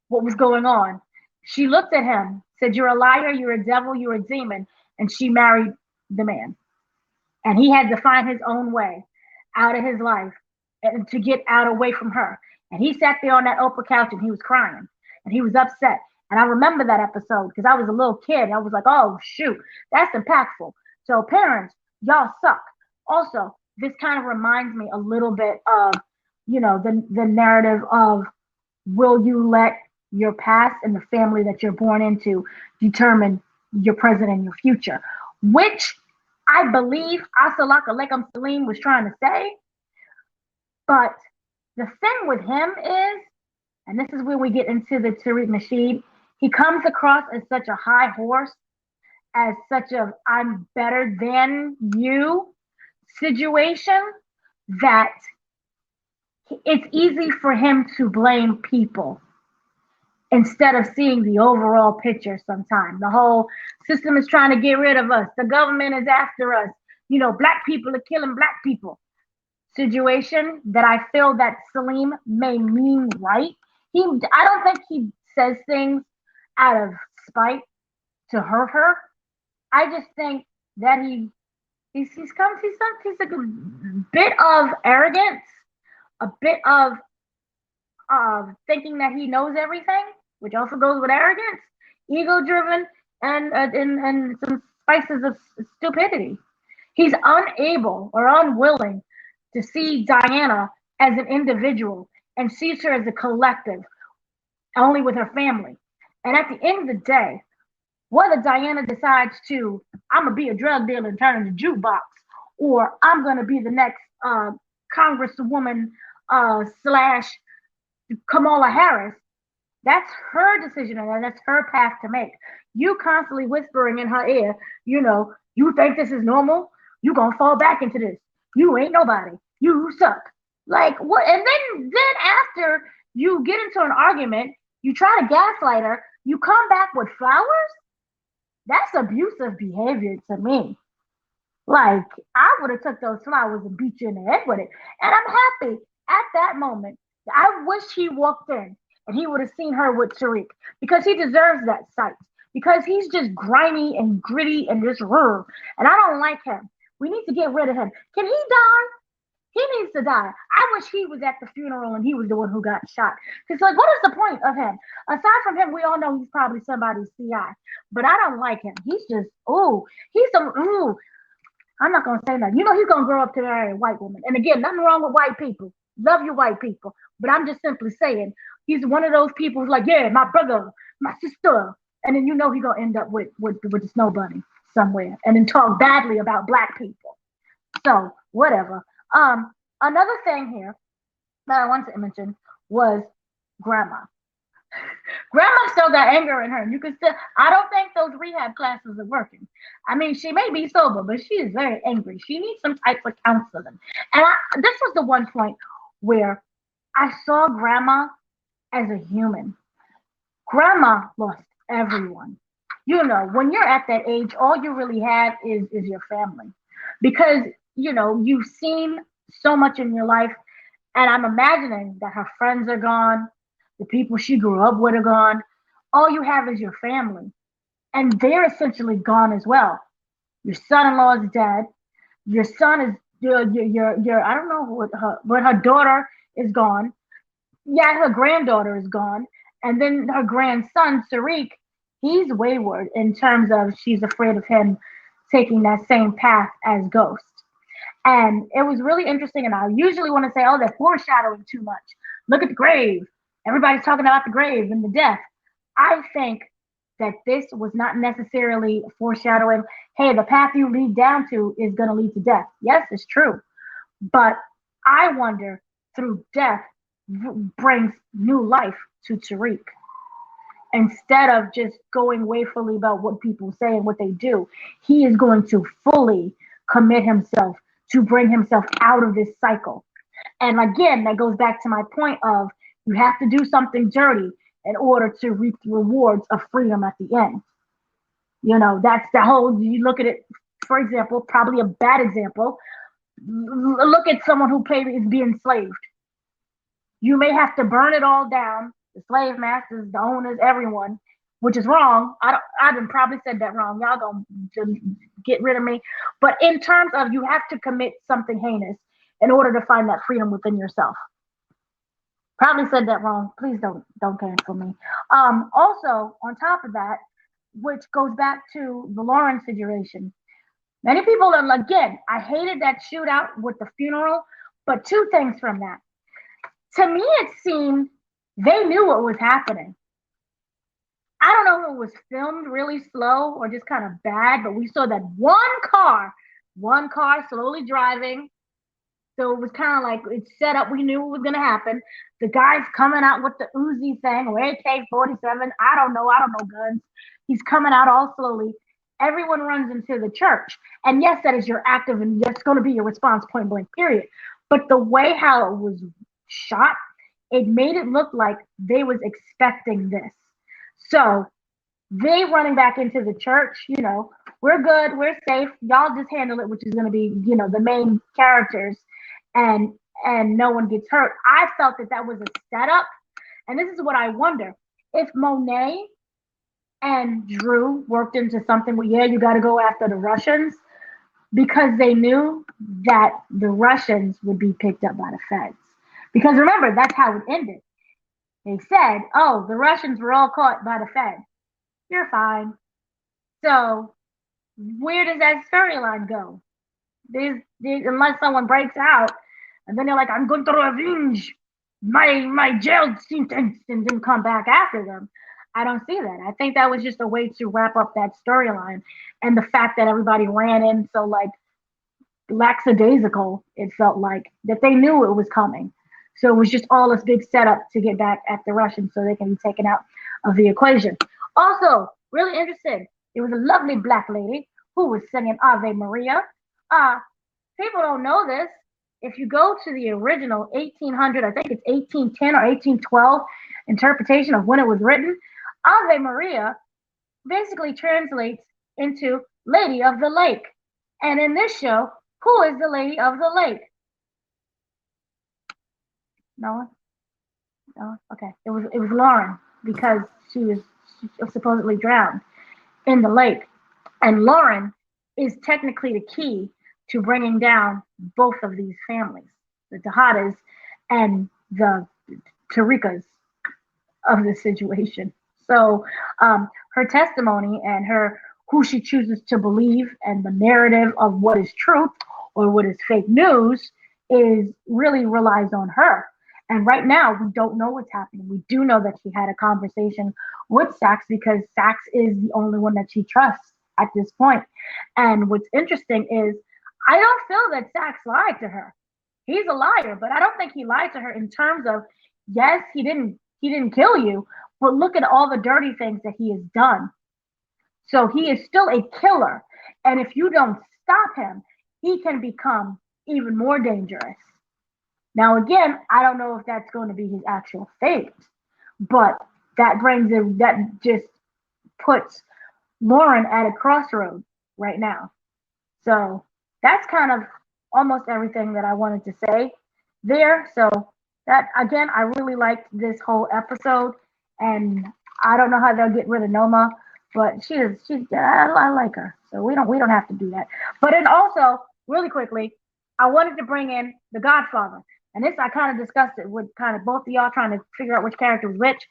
what was going on. She looked at him, said, "You're a liar, you're a devil, you're a demon." And she married the man. And he had to find his own way out of his life and to get out away from her. And he sat there on that Oprah couch and he was crying and he was upset. And I remember that episode because I was a little kid. I was like, oh, shoot, that's impactful. So parents, y'all suck. Also, this kind of reminds me a little bit of, the narrative of will you let your past and the family that you're born into determine your present and your future, which I believe Asalaka Lekam Salim was trying to say. But the thing with him is, and this is where we get into the Tariq Nasheed, he comes across as such a high horse, as such a I'm better than you situation, that it's easy for him to blame people instead of seeing the overall picture sometimes. The whole system is trying to get rid of us. The government is after us. Black people are killing black people. Situation that I feel that Salim may mean right. I don't think he says things out of spite to hurt her. I just think that he's a bit of arrogance, a bit of thinking that he knows everything, which also goes with arrogance, ego-driven, and some spices of stupidity. He's unable or unwilling to see Diana as an individual and sees her as a collective, only with her family. And at the end of the day, whether Diana decides I'm going to be a drug dealer and turn into jukebox, or I'm going to be the next congresswoman / Kamala Harris, that's her decision and that's her path to make. You constantly whispering in her ear, you think this is normal? You gonna fall back into this. You ain't nobody. You suck. Like what? And then after you get into an argument, you try to gaslight her. You come back with flowers. That's abusive behavior to me. Like I would have took those flowers and beat you in the head with it. And I'm happy at that moment. I wish he walked in and he would have seen her with Tariq because he deserves that sight. Because he's just grimy and gritty and just rude. And I don't like him. We need to get rid of him. Can he die? He needs to die. I wish he was at the funeral and he was the one who got shot. Because, like, what is the point of him? Aside from him, we all know he's probably somebody's CI. But I don't like him. He's just, I'm not going to say nothing. He's going to grow up to marry a white woman. And again, nothing wrong with white people. Love you, white people. But I'm just simply saying, he's one of those people who's like, yeah, my brother, my sister. And then he's going to end up with the snow bunny somewhere. And then talk badly about black people. So, whatever. Another thing here that I wanted to mention was grandma. Grandma still got anger in her. You can still, I don't think those rehab classes are working. I mean, she may be sober, but she is very angry. She needs some type of counseling. And this was the one point where I saw grandma as a human. Grandma lost everyone. When you're at that age, all you really have is your family. Because, you've seen so much in your life. And I'm imagining that her friends are gone. The people she grew up with are gone. All you have is your family. And they're essentially gone as well. Your son-in-law is dead. Your son is, your I don't know but her daughter is gone. Yeah, her granddaughter is gone. And then her grandson, Tariq, he's wayward in terms of she's afraid of him taking that same path as Ghost. And it was really interesting. And I usually want to say, oh, they're foreshadowing too much. Look at the grave. Everybody's talking about the grave and the death. I think that this was not necessarily foreshadowing, hey, the path you lead down to is going to lead to death. Yes, it's true. But I wonder, through death brings new life to Tariq. Instead of just going wayfully about what people say and what they do, he is going to fully commit himself to bring himself out of this cycle. And again, that goes back to my point of you have to do something dirty in order to reap the rewards of freedom at the end. That's the whole, you look at it, for example, probably a bad example. Look at someone who is being enslaved. You may have to burn it all down, the slave masters, the owners, everyone, which is wrong. I done probably said that wrong. Y'all gonna get rid of me. But in terms of you have to commit something heinous in order to find that freedom within yourself. Probably said that wrong. Please don't cancel me. Also, on top of that, which goes back to the Loren situation. Many people are, again, I hated that shootout with the funeral, but two things from that. To me, it seemed they knew what was happening. I don't know if it was filmed really slow or just kind of bad, but we saw that one car slowly driving. So it was kind of like it's set up. We knew what was going to happen. The guy's coming out with the Uzi thing or AK-47. I don't know guns. He's coming out all slowly. Everyone runs into the church. And yes, that is your active and that's going to be your response, point blank, period. But the way how it was shot, it made it look like they was expecting this. So they running back into the church, we're good, we're safe. Y'all just handle it, which is going to be, the main characters. And no one gets hurt. I felt that was a setup. And this is what I wonder. If Monet and Drew worked into something where, you got to go after the Russians, because they knew that the Russians would be picked up by the feds. Because remember, that's how it ended. They said, oh, the Russians were all caught by the feds. You're fine. So where does that storyline go? Unless someone breaks out, and then they're like, I'm going to avenge my jail sentence and then come back after them. I don't see that. I think that was just a way to wrap up that storyline. And the fact that everybody ran in so lackadaisical, it felt like that they knew it was coming. So it was just all this big setup to get back at the Russians so they can be taken out of the equation. Also, really interested, it was a lovely black lady who was singing Ave Maria. People don't know this. If you go to the original 1800, I think it's 1810 or 1812 interpretation of when it was written, Ave Maria basically translates into Lady of the Lake. And in this show, who is the Lady of the Lake? No one? No? Okay. It was Loren, because she was supposedly drowned in the lake. And Loren is technically the key to bringing down both of these families, the Tejadas and the Tariqas of the situation. So her testimony and who she chooses to believe and the narrative of what is truth or what is fake news is really relies on her. And right now, we don't know what's happening. We do know that she had a conversation with Saxe because Saxe is the only one that she trusts at this point. And what's interesting is I don't feel that Saxe lied to her. He's a liar, but I don't think he lied to her in terms of, yes, he didn't kill you, but look at all the dirty things that he has done. So he is still a killer. And if you don't stop him, he can become even more dangerous. Now, again, I don't know if that's going to be his actual fate, but that just puts Loren at a crossroad right now. So that's kind of almost everything that I wanted to say there. So that, again, I really liked this whole episode, and I don't know how they'll get rid of Noma, but I like her. So we don't have to do that. But then also, really quickly, I wanted to bring in the Godfather. And this, I kind of discussed it with kind of both of y'all trying to figure out which character was which.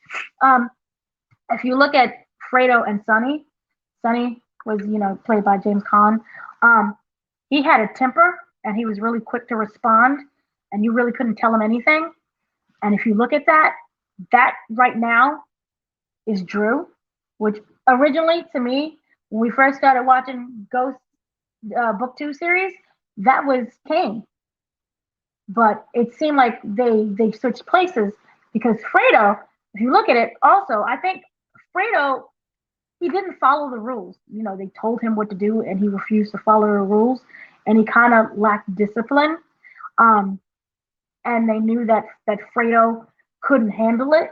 If you look at Fredo and Sonny was, played by James Caan. He had a temper and he was really quick to respond and you really couldn't tell him anything. And if you look at that right now is Drew, which originally to me, when we first started watching Ghost Book 2 series, that was Kane. But it seemed like they switched places because Fredo, if you look at it, also, I think Fredo, he didn't follow the rules. They told him what to do and he refused to follow the rules and he kind of lacked discipline. And they knew that Fredo couldn't handle it.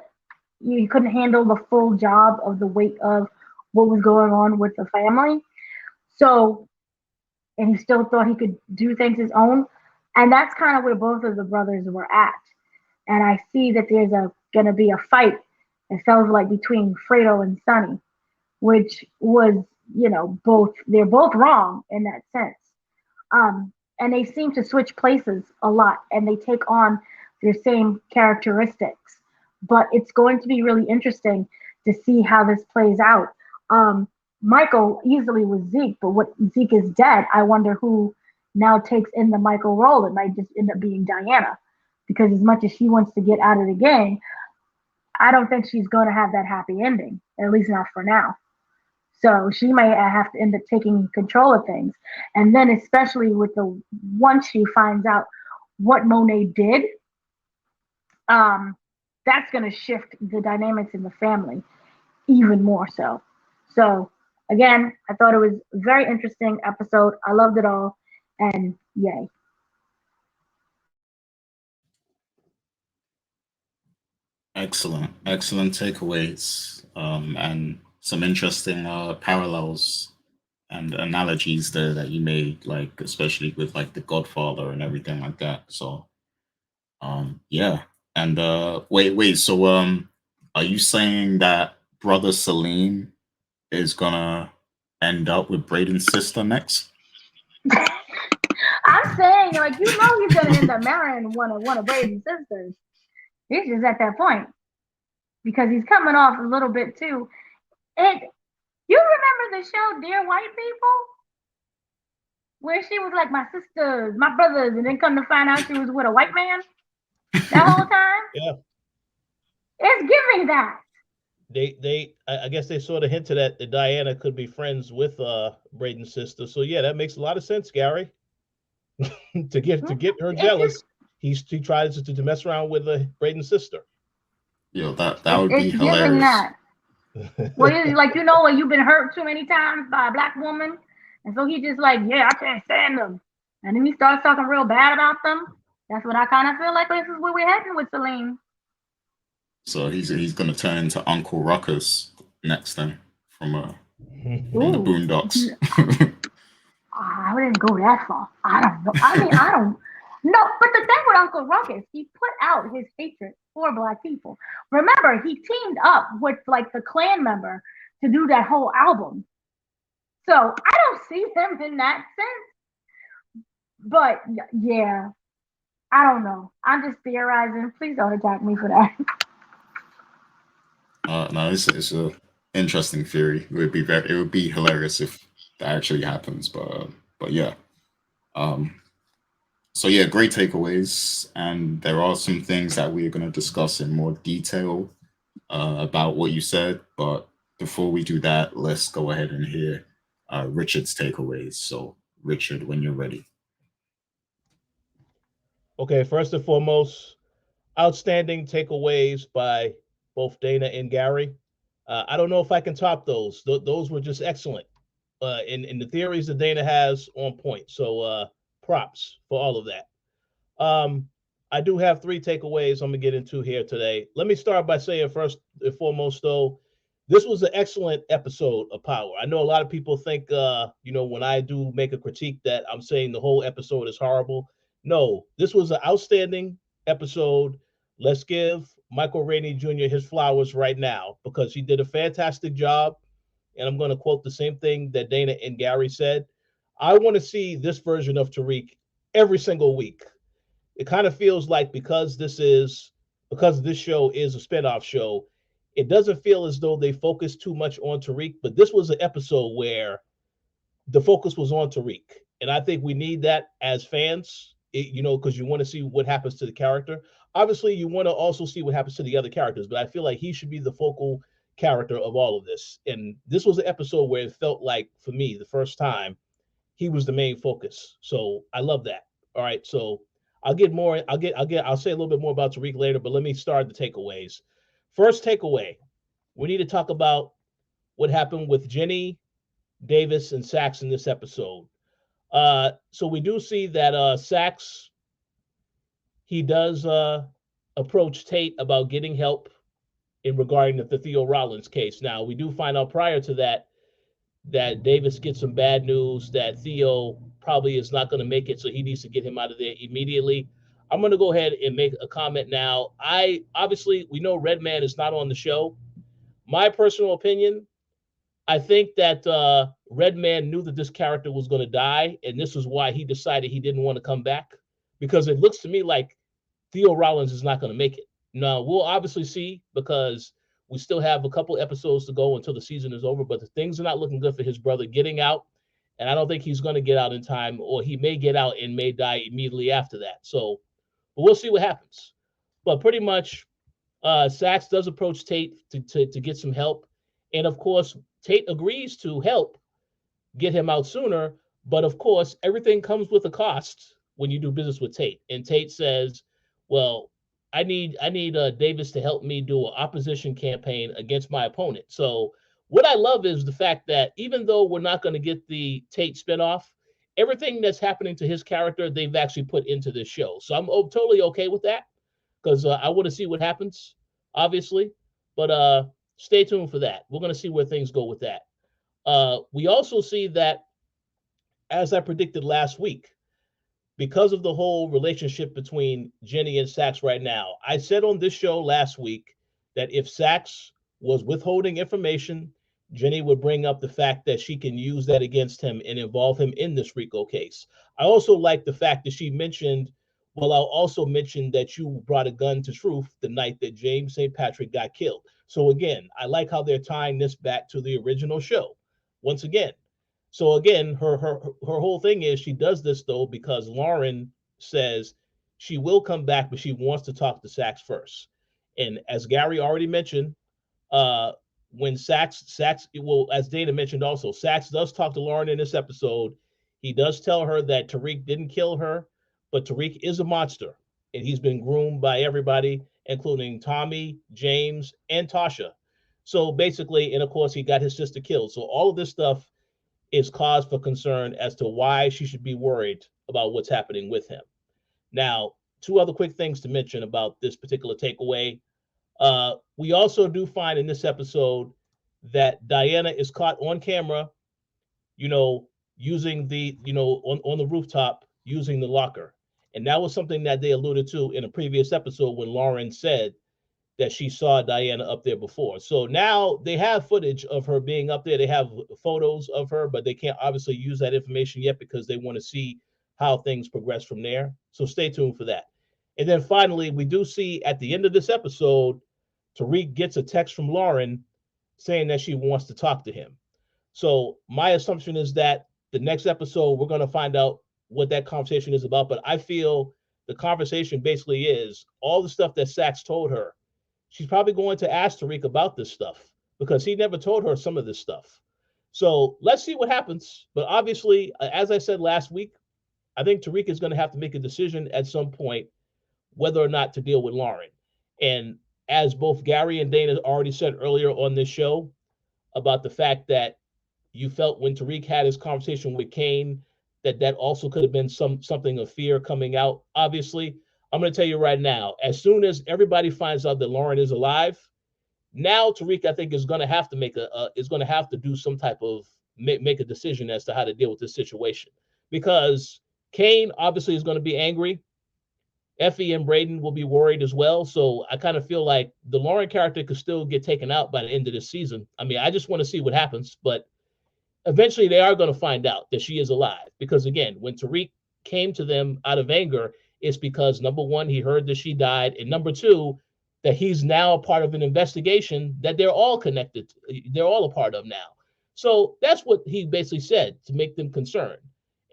He couldn't handle the full job of the weight of what was going on with the family. So, and he still thought he could do things his own. And that's kind of where both of the brothers were at. And I see that there's going to be a fight, it sounds like, between Fredo and Sonny, which was, they're both wrong in that sense. And they seem to switch places a lot and they take on their same characteristics. But it's going to be really interesting to see how this plays out. Michael easily was Zeke, but what Zeke is dead, I wonder who now takes in the Michael role. It might just end up being Diana, because as much as she wants to get out of the game, I don't think she's going to have that happy ending, at least not for now. So she may have to end up taking control of things. And then especially with once she finds out what Monet did, that's going to shift the dynamics in the family even more so. So again, I thought it was a very interesting episode. I loved it all. And yay. Excellent takeaways, and some interesting parallels and analogies there that you made, like especially with like the Godfather and everything like that. So, yeah. And wait. So, are you saying that Brother Salim is gonna end up with Brayden's sister next? I'm saying, he's gonna end up marrying one of Brayden's sisters. He's just at that point because he's coming off a little bit too. And you remember the show Dear White People, where she was like, my sisters, my brothers, and then come to find out she was with a white man that whole time? Yeah. It's giving that. I guess they sort of hinted at that Diana could be friends with Brayden's sister. So yeah, that makes a lot of sense, Gary. to get her jealous. he tried to mess around with Brayden's sister. Yo, that would be It's giving hilarious. that. Well, it's like, when you've been hurt too many times by a black woman, and so he just like, yeah, I can't stand them, and then he starts talking real bad about them. That's what I kind of feel like this is where we're heading with Celine. So he's gonna turn into Uncle Ruckus next time from the Ooh. Boondocks. I wouldn't go that far. I don't know. I mean, I don't know. But the thing with Uncle Ruckus, he put out his hatred for black people. Remember, he teamed up with like the Klan member to do that whole album. So I don't see him in that sense. But yeah, I don't know. I'm just theorizing. Please don't attack me for that. No, it's a interesting theory. It would be hilarious if that actually happens. But yeah. So yeah, great takeaways, and there are some things that we're going to discuss in more detail about what you said. But before we do that, let's go ahead and hear Richard's takeaways. So Richard, when you're ready. Okay, first and foremost, outstanding takeaways by both Dana and Gary. I don't know if I can top those. Those were just excellent. And the theories that Dana has on point. So props for all of that. I do have 3 takeaways I'm gonna get into here today. Let me start by saying first and foremost, though, this was an excellent episode of Power. I know a lot of people think, when I do make a critique that I'm saying the whole episode is horrible. No, this was an outstanding episode. Let's give Michael Rainey Jr. his flowers right now because he did a fantastic job. And I'm going to quote the same thing that Dana and Gary said. I want to see this version of Tariq every single week. It kind of feels like because this show is a spinoff show, it doesn't feel as though they focus too much on Tariq, but this was an episode where the focus was on Tariq. And I think we need that as fans, because you want to see what happens to the character. Obviously, you want to also see what happens to the other characters, but I feel like he should be the focal character of all of this. And this was an episode where it felt like, for me, the first time, he was the main focus. So I love that. All right. So I'll say a little bit more about Tariq later, but let me start the takeaways. First takeaway, we need to talk about what happened with Jenny, Davis, and Saxe in this episode. So we do see that Saxe, he does approach Tate about getting help in regarding the Theo Rollins case. Now, we do find out prior to that Davis gets some bad news that Theo probably is not going to make it, so he needs to get him out of there immediately. I'm going to go ahead and make a comment now. We know Redman is not on the show. My personal opinion, I think that Redman knew that this character was going to die, and this is why he decided he didn't want to come back, because it looks to me like Theo Rollins is not going to make it. Now, we'll obviously see, because we still have a couple episodes to go until the season is over, but the things are not looking good for his brother getting out, and I don't think he's going to get out in time, or he may get out and may die immediately after that. So, but we'll see what happens. But pretty much, Saxe does approach Tate to get some help, and of course, Tate agrees to help get him out sooner. But of course, everything comes with a cost when you do business with Tate. And Tate says, "Well, I need Davis to help me do an opposition campaign against my opponent." So what I love is the fact that even though we're not going to get the Tate spinoff, everything that's happening to his character, they've actually put into this show. So I'm totally okay with that, because I want to see what happens, obviously. But stay tuned for that. We're going to see where things go with that. We also see that, as I predicted last week, because of the whole relationship between Jenny and Saxe right now, I said on this show last week that if Saxe was withholding information, Jenny would bring up the fact that she can use that against him and involve him in this RICO case. I also like the fact that she mentioned, well, I'll also mention that you brought a gun to truth the night that James St. Patrick got killed. So again, I like how they're tying this back to the original show. Once again, so again, her whole thing is she does this though because Luren says she will come back, but she wants to talk to Saxe first. And as Gary already mentioned, when Saxe, well, as Dana mentioned also, Saxe does talk to Luren in this episode. He does tell her that Tariq didn't kill her, but Tariq is a monster. and he's been groomed by everybody, including Tommy, James, and Tasha. So basically, and of course, he got his sister killed. So all of this stuff is cause for concern as to why she should be worried about what's happening with him. Now, two other quick things to mention about this particular takeaway. We also do find in this episode that Diana is caught on camera, using the, on the rooftop, using the locker. And that was something that they alluded to in a previous episode when Loren said that she saw Diana up there before. So now they have footage of her being up there. They have photos of her, but they can't obviously use that information yet because they want to see how things progress from there. So stay tuned for that. And then finally, we do see at the end of this episode, Tariq gets a text from Loren saying that she wants to talk to him. So my assumption is that the next episode, we're going to find out what that conversation is about. But I feel the conversation basically is all the stuff that Sax told her. She's probably going to ask Tariq about this stuff because he never told her some of this stuff. So let's see what happens. But obviously, as I said last week, I think Tariq is going to have to make a decision at some point whether or not to deal with Loren. And as both Gary and Dana already said earlier on this show about the fact that you felt when Tariq had his conversation with Kane that also could have been something of fear coming out. Obviously, I'm going to tell you right now, as soon as everybody finds out that Loren is alive, now Tariq, I think, is going to have to do some type of make a decision as to how to deal with this situation, because Kane obviously is going to be angry. Effie and Brayden will be worried as well. So I kind of feel like the Loren character could still get taken out by the end of this season. I mean, I just want to see what happens, but eventually they are going to find out that she is alive, because again, when Tariq came to them out of anger, it's because number one, he heard that she died, and number two, that he's now a part of an investigation that they're all connected. They're all a part of now. So that's what he basically said to make them concerned.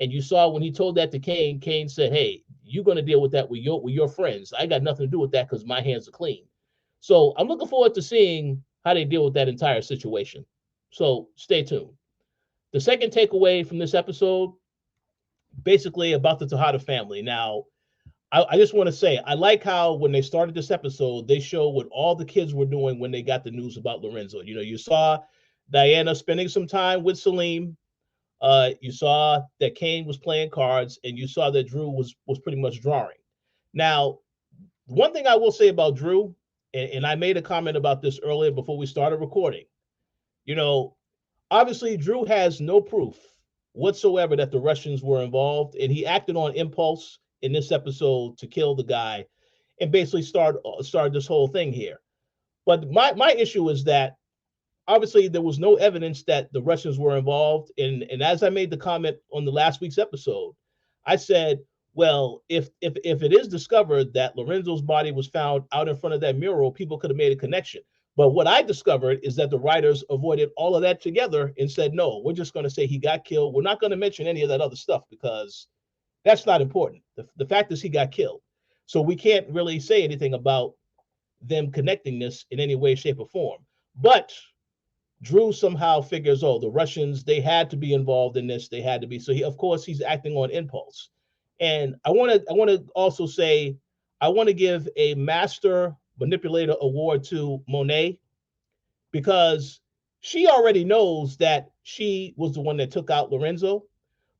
And you saw when he told that to Kane, Kane said, "Hey, you're going to deal with that with your friends. I got nothing to do with that because my hands are clean." So I'm looking forward to seeing how they deal with that entire situation. So stay tuned. The second takeaway from this episode, basically about the Tejada family. Now, I just want to say, I like how when they started this episode, they show what all the kids were doing when they got the news about Lorenzo. You saw Diana spending some time with Salim. You saw that Kane was playing cards, and you saw that Drew was pretty much drawing. Now, one thing I will say about Drew, and I made a comment about this earlier before we started recording. Obviously, Drew has no proof whatsoever that the Russians were involved, and he acted on impulse in this episode to kill the guy and basically start this whole thing here. But my issue is that obviously there was no evidence that the Russians were involved. And as I made the comment on the last week's episode, I said, well, if it is discovered that Lorenzo's body was found out in front of that mural, people could have made a connection. But what I discovered is that the writers avoided all of that together and said, no, we're just going to say he got killed. We're not going to mention any of that other stuff because that's not important. The fact is he got killed. So we can't really say anything about them connecting this in any way, shape, or form. But Drew somehow figures, the Russians, they had to be involved in this. They had to be. So of course, he's acting on impulse. And I want to also say, I want to give a Master Manipulator Award to Monet, because she already knows that she was the one that took out Lorenzo.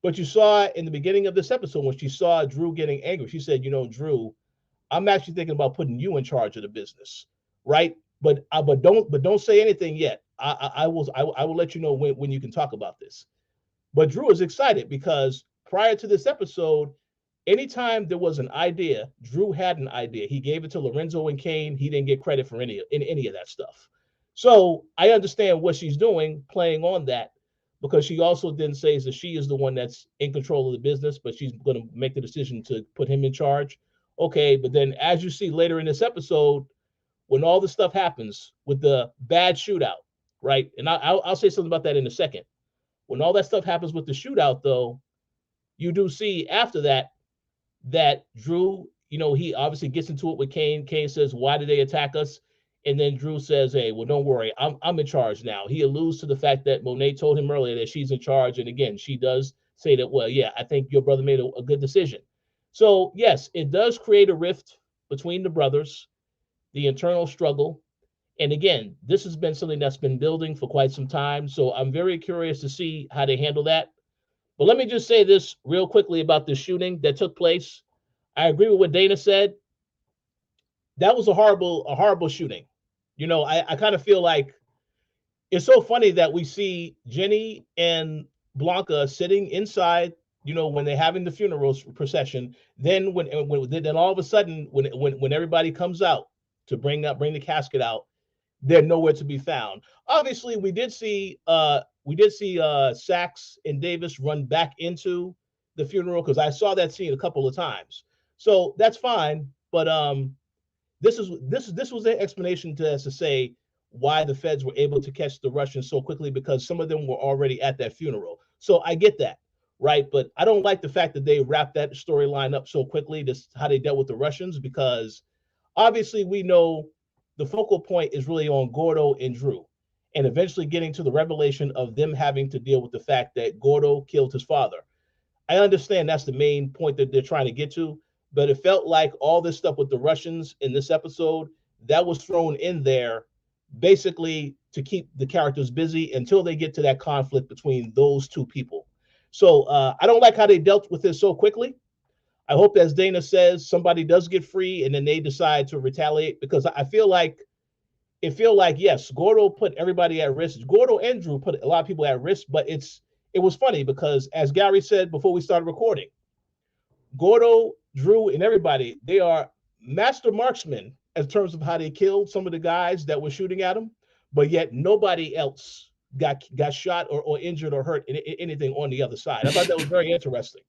But you saw in the beginning of this episode, when she saw Drew getting angry, she said, Drew, I'm actually thinking about putting you in charge of the business, right? But don't say anything yet. I will let you know when you can talk about this. But Drew is excited because prior to this episode, anytime there was an idea, Drew had an idea. He gave it to Lorenzo and Kane. He didn't get credit for any of that stuff. So I understand what she's doing, playing on that, because she also then says that she is the one that's in control of the business, but she's going to make the decision to put him in charge. Okay, but then as you see later in this episode, when all the stuff happens with the bad shootout, right? And I'll say something about that in a second. When all that stuff happens with the shootout, though, you do see after that Drew, he obviously gets into it with Kane. Kane says, "Why did they attack us?" And then Drew says, "Hey, well, don't worry, I'm in charge now." He alludes to the fact that Monet told him earlier that she's in charge, and again, she does say that. Well, yeah, I think your brother made a good decision. So yes, it does create a rift between the brothers, the internal struggle. And again, this has been something that's been building for quite some time. So I'm very curious to see how they handle that. But let me just say this real quickly about the shooting that took place. I agree with what Dana said. That was a horrible shooting. I kind of feel like it's so funny that we see Jenny and Blanca sitting inside, when they're having the funerals procession. Then then all of a sudden, when everybody comes out to bring the casket out, they're nowhere to be found. Obviously, we did see Sachs and Davis run back into the funeral, because I saw that scene a couple of times. So that's fine, but this was an explanation to say why the feds were able to catch the Russians so quickly, because some of them were already at that funeral. So I get that, right? But I don't like the fact that they wrapped that storyline up so quickly. This how they dealt with the Russians, because obviously we know the focal point is really on Gordo and Drew, and eventually getting to the revelation of them having to deal with the fact that Gordo killed his father. I understand that's the main point that they're trying to get to, but it felt like all this stuff with the Russians in this episode, that was thrown in there basically to keep the characters busy until they get to that conflict between those two people. So I don't like how they dealt with it so quickly. I hope, as Dana says, somebody does get free and then they decide to retaliate, because I feel like yes, Gordo put everybody at risk. Gordo and Drew put a lot of people at risk, but it was funny because, as Gary said before we started recording, Gordo, Drew, and everybody, they are master marksmen in terms of how they killed some of the guys that were shooting at them, but yet nobody else got shot or injured or hurt anything on the other side. I thought that was very interesting.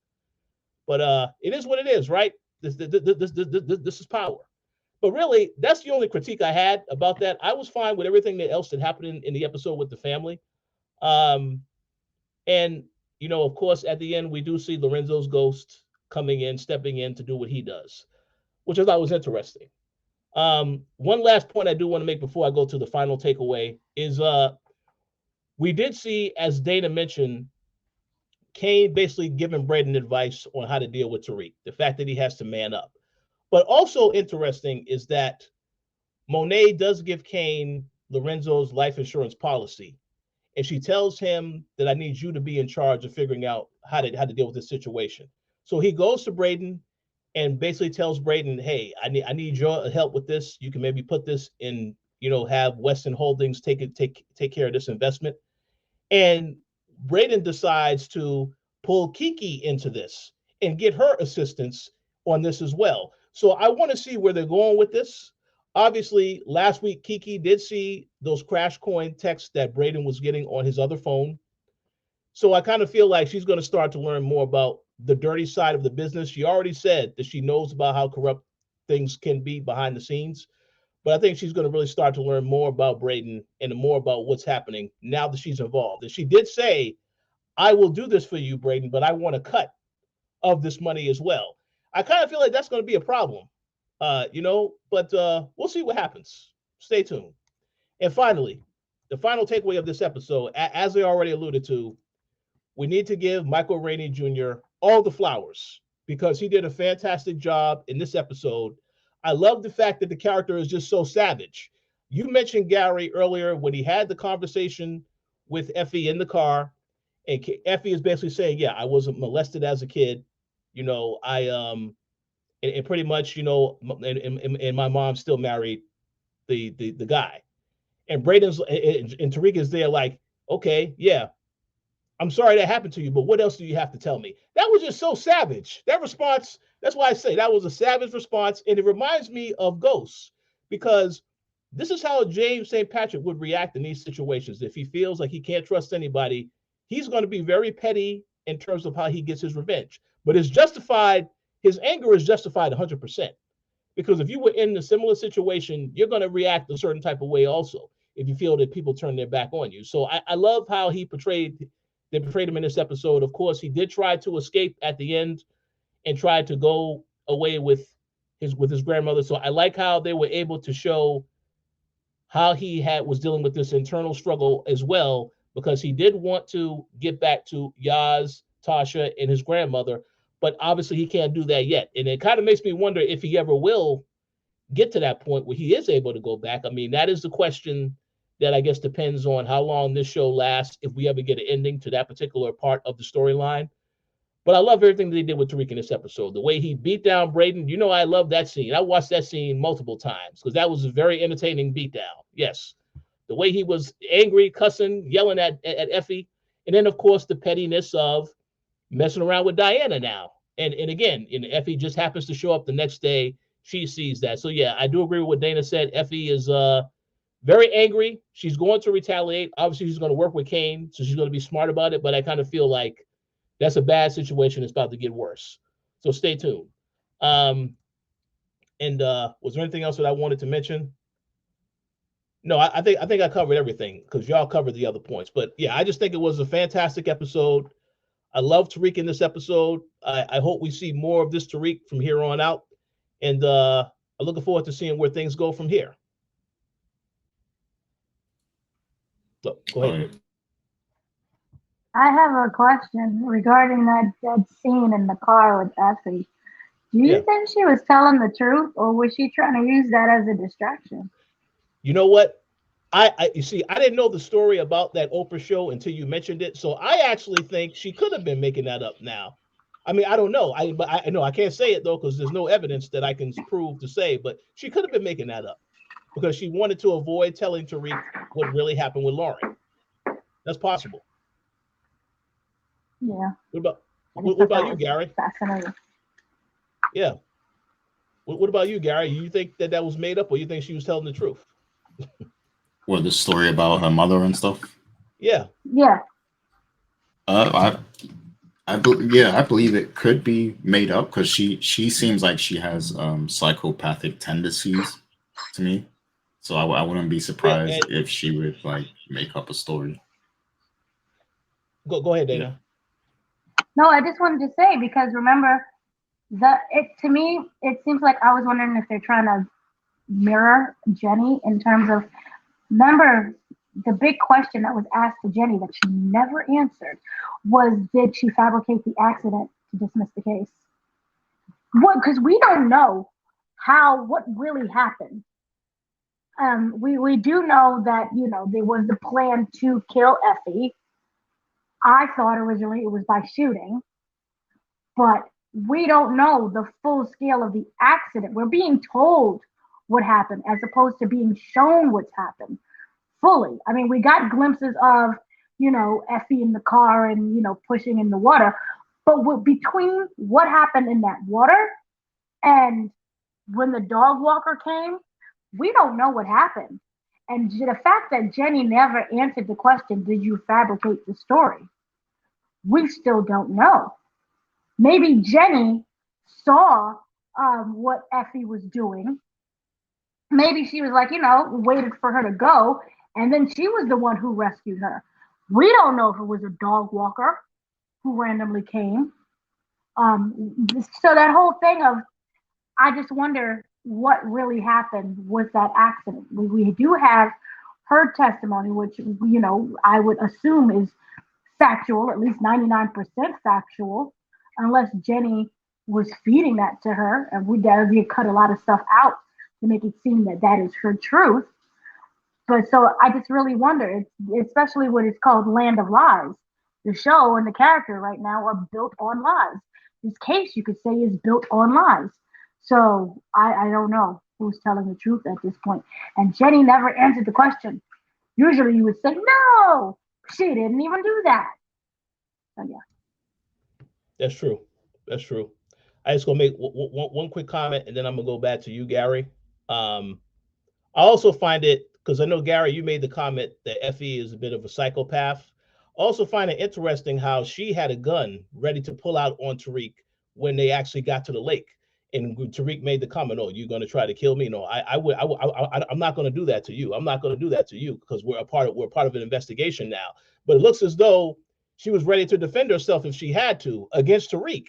But it is what it is, right? This is power. But really, that's the only critique I had about that. I was fine with everything else that happened in the episode with the family. And, of course, at the end, we do see Lorenzo's ghost stepping in to do what he does, which I thought was interesting. One last point I do want to make before I go to the final takeaway is we did see, as Dana mentioned, Kane basically giving Brayden advice on how to deal with Tariq, the fact that he has to man up. But also interesting is that Monet does give Kane Lorenzo's life insurance policy, and she tells him that I need you to be in charge of figuring out how to deal with this situation. So he goes to Brayden and basically tells Brayden, hey, I need your help with this. You can maybe put this in, have Weston Holdings take care of this investment. And Brayden decides to pull Kiki into this and get her assistance on this as well. So I want to see where they're going with this. Obviously, last week, Kiki did see those crash coin texts that Brayden was getting on his other phone. So I kind of feel like she's going to start to learn more about the dirty side of the business. She already said that she knows about how corrupt things can be behind the scenes. But I think she's going to really start to learn more about Brayden and more about what's happening now that she's involved. And she did say, I will do this for you, Brayden, but I want a cut of this money as well. I kind of feel like that's going to be a problem, but we'll see what happens. Stay tuned. And finally, the final takeaway of this episode, as I already alluded to, we need to give Michael Rainey Jr. all the flowers, because he did a fantastic job in this episode. I love the fact that the character is just so savage. You mentioned Gary earlier when he had the conversation with Effie in the car, and Effie is basically saying, yeah, I wasn't molested as a kid. And pretty much, and my mom still married the guy. And Brayden's and Tariq is there like, okay, yeah, I'm sorry that happened to you, but what else do you have to tell me? That was just so savage. That response, that's why I say that was a savage response. And it reminds me of Ghosts, because this is how James St. Patrick would react in these situations. If he feels like he can't trust anybody, he's going to be very petty in terms of how he gets his revenge. But it's justified. His anger is justified 100%. Because if you were in a similar situation, you're going to react a certain type of way also, if you feel that people turn their back on you. So I love how they portrayed him in this episode. Of course, he did try to escape at the end and tried to go away with his grandmother. So I like how they were able to show how he was dealing with this internal struggle as well, because he did want to get back to Yaz, Tasha, and his grandmother, but obviously he can't do that yet. And it kind of makes me wonder if he ever will get to that point where he is able to go back. I mean, that is the question that I guess depends on how long this show lasts, if we ever get an ending to that particular part of the storyline. But I love everything that they did with Tariq in this episode. The way he beat down Brayden, you know, I love that scene. I watched that scene multiple times because that was a very entertaining beatdown. Yes. The way he was angry, cussing, yelling at Effie. And then, of course, the pettiness of messing around with Diana now. And again, Effie just happens to show up the next day. She sees that. So, yeah, I do agree with what Dana said. Effie is very angry. She's going to retaliate. Obviously, she's going to work with Kane, so she's going to be smart about it. But I kind of feel like that's a bad situation. It's about to get worse. So stay tuned. And was there anything else that I wanted to mention? No, I think I covered everything because y'all covered the other points. But yeah, I just think it was a fantastic episode. I love Tariq in this episode. I hope we see more of this Tariq from here on out. And I'm looking forward to seeing where things go from here. So, go ahead. I have a question regarding that scene in the car with Effie. Do you think she was telling the truth, or was she trying to use that as a distraction? You know what? You see, I didn't know the story about that Oprah show until you mentioned it. So I actually think she could have been making that up now. I mean, I don't know. But I know I can't say it though because there's no evidence that I can prove to say. But she could have been making that up because she wanted to avoid telling Tariq what really happened with Loren. That's possible. Yeah. What about you, Gary? Fascinating. Yeah. What about you, Gary? You think that was made up, or you think she was telling the truth? What, the story about her mother and stuff? Yeah. Yeah. I believe it could be made up because she seems like she has psychopathic tendencies to me. So I wouldn't be surprised if she would like make up a story. Go ahead, Dana. No, I just wanted to say, because remember, to me, it seems like I was wondering if they're trying to mirror Jenny in terms of, remember, the big question that was asked to Jenny that she never answered was, did she fabricate the accident to dismiss the case? Because we don't know what really happened. We do know that, there was the plan to kill Effie. I thought originally it was by shooting, but we don't know the full scale of the accident. We're being told what happened as opposed to being shown what's happened fully. I mean, we got glimpses of, Effie in the car and, pushing in the water, but between what happened in that water and when the dog walker came, we don't know what happened. And the fact that Jenny never answered the question, did you fabricate the story? We still don't know. Maybe Jenny saw what Effie was doing. Maybe she was like, waited for her to go, and then she was the one who rescued her. We don't know if it was a dog walker who randomly came. So that whole thing of, I just wonder what really happened with that accident. We do have her testimony, which, I would assume is factual, at least 99% factual, unless Jenny was feeding that to her, and we cut a lot of stuff out to make it seem that is her truth. But so I just really wonder, especially when it's called Land of Lies. The show and the character right now are built on lies. This case, you could say, is built on lies. So I don't know who's telling the truth at this point. And Jenny never answered the question. Usually you would say, no, she didn't even do that. So yeah. That's true. That's true. I just gonna make one quick comment, and then I'm gonna go back to you, Gary. I also find it, because I know, Gary, you made the comment that Effie is a bit of a psychopath. Also find it interesting how she had a gun ready to pull out on Tariq when they actually got to the lake. And Tariq made the comment, "Oh, you're going to try to kill me? No, I'm not going to do that to you. I'm not going to do that to you because we're part of an investigation now." But it looks as though she was ready to defend herself if she had to against Tariq.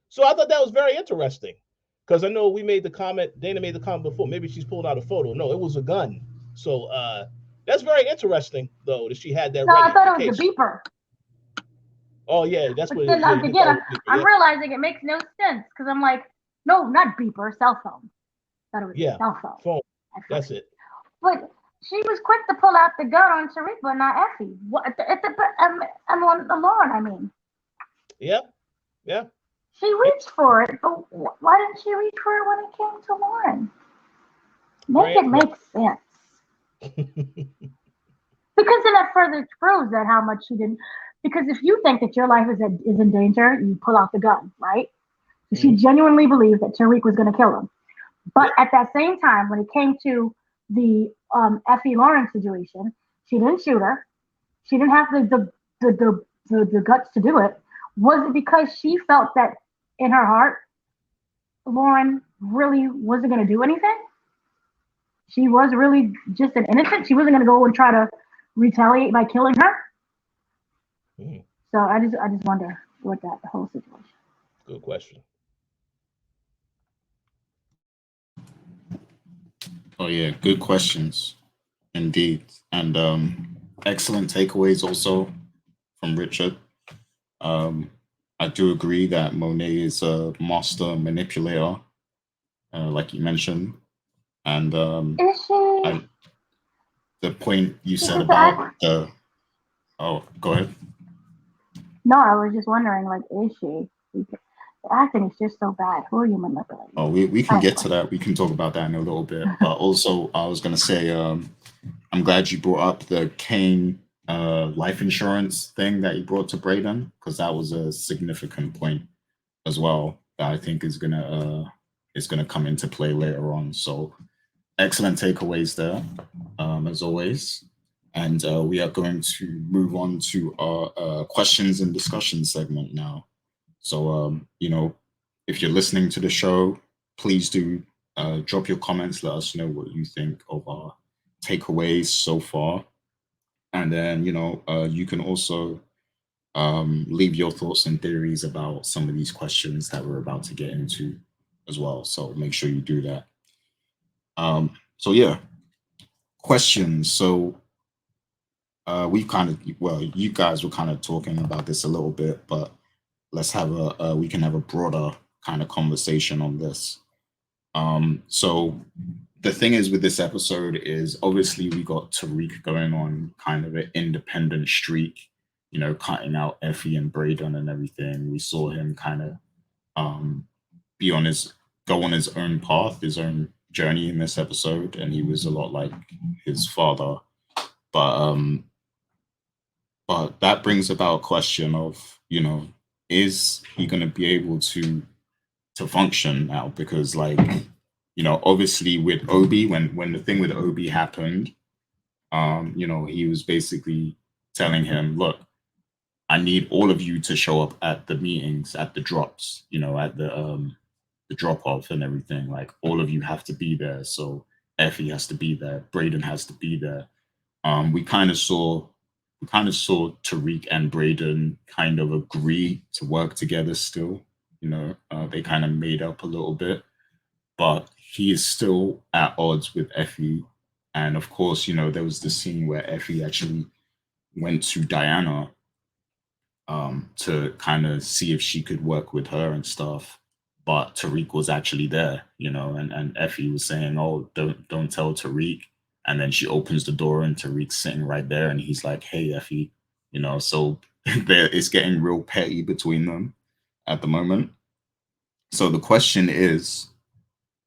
So I thought that was very interesting, because I know Dana made the comment before, maybe she's pulled out a photo. No, it was a gun. So that's very interesting, though, that she had that. No, ready I thought it was the beeper. Oh yeah, that's But what it then is. Yeah, you hit the again, old speaker. I'm Yeah, realizing it makes no sense because I'm like, no, not beeper, cell phone. Thought it was yeah, a cell phone phone. at That's first. it. But she was quick to pull out the gun on Tariq, but not Effie. What? I'm on Lauren. I mean, Yeah, yeah. she reached for it, but why didn't she reach for it when it came to Lauren? Make it make sense. Because then that further proves that how much she didn't. Because if you think that your life is in danger, you pull out the gun, right? So she genuinely believed that Tariq was going to kill him. But at that same time, when it came to the Effie Lauren situation, she didn't shoot her. She didn't have the guts to do it. Was it because she felt that in her heart, Lauren really wasn't going to do anything? She was really just an innocent. She wasn't going to go and try to retaliate by killing her. So I just wonder what that whole situation. Good question. Oh yeah, good questions indeed, and excellent takeaways also from Richard. I do agree that Monet is a master manipulator, like you mentioned, and Is she? the point you said Because about the. Oh, go ahead. No, I was just wondering, like, is she? The acting is just so bad. Who are you manipulating? Oh, we can get to that. We can talk about that in a little bit. But also, I was gonna say, I'm glad you brought up the Kane life insurance thing that you brought to Brayden, because that was a significant point as well that I think is gonna come into play later on. So excellent takeaways there, as always. And we are going to move on to our questions and discussion segment now. So, if you're listening to the show, please do drop your comments. Let us know what you think of our takeaways so far. And then, you can also leave your thoughts and theories about some of these questions that we're about to get into as well. So make sure you do that. So yeah, questions. So we've you guys were kind of talking about this a little bit, but let's have we can have a broader kind of conversation on this. So the thing is with this episode is obviously we got Tariq going on kind of an independent streak, cutting out Effie and Brayden and everything. We saw him kind of go on his own path, his own journey in this episode, and he was a lot like his father. But that brings about a question of, is he going to be able to function now? Because obviously with Obi, when the thing with Obi happened, he was basically telling him, look, I need all of you to show up at the meetings, at the drops, at the drop off and everything. Like all of you have to be there. So Effie has to be there. Brayden has to be there. We kind of saw Tariq and Brayden kind of agree to work together still. They kind of made up a little bit, but he is still at odds with Effie. And of course, there was the scene where Effie actually went to Diana to kind of see if she could work with her and stuff. But Tariq was actually there, and Effie was saying, "Oh, don't tell Tariq." And then she opens the door and Tariq's sitting right there, and he's like, "Hey, Effie," So it's getting real petty between them at the moment. So the question is,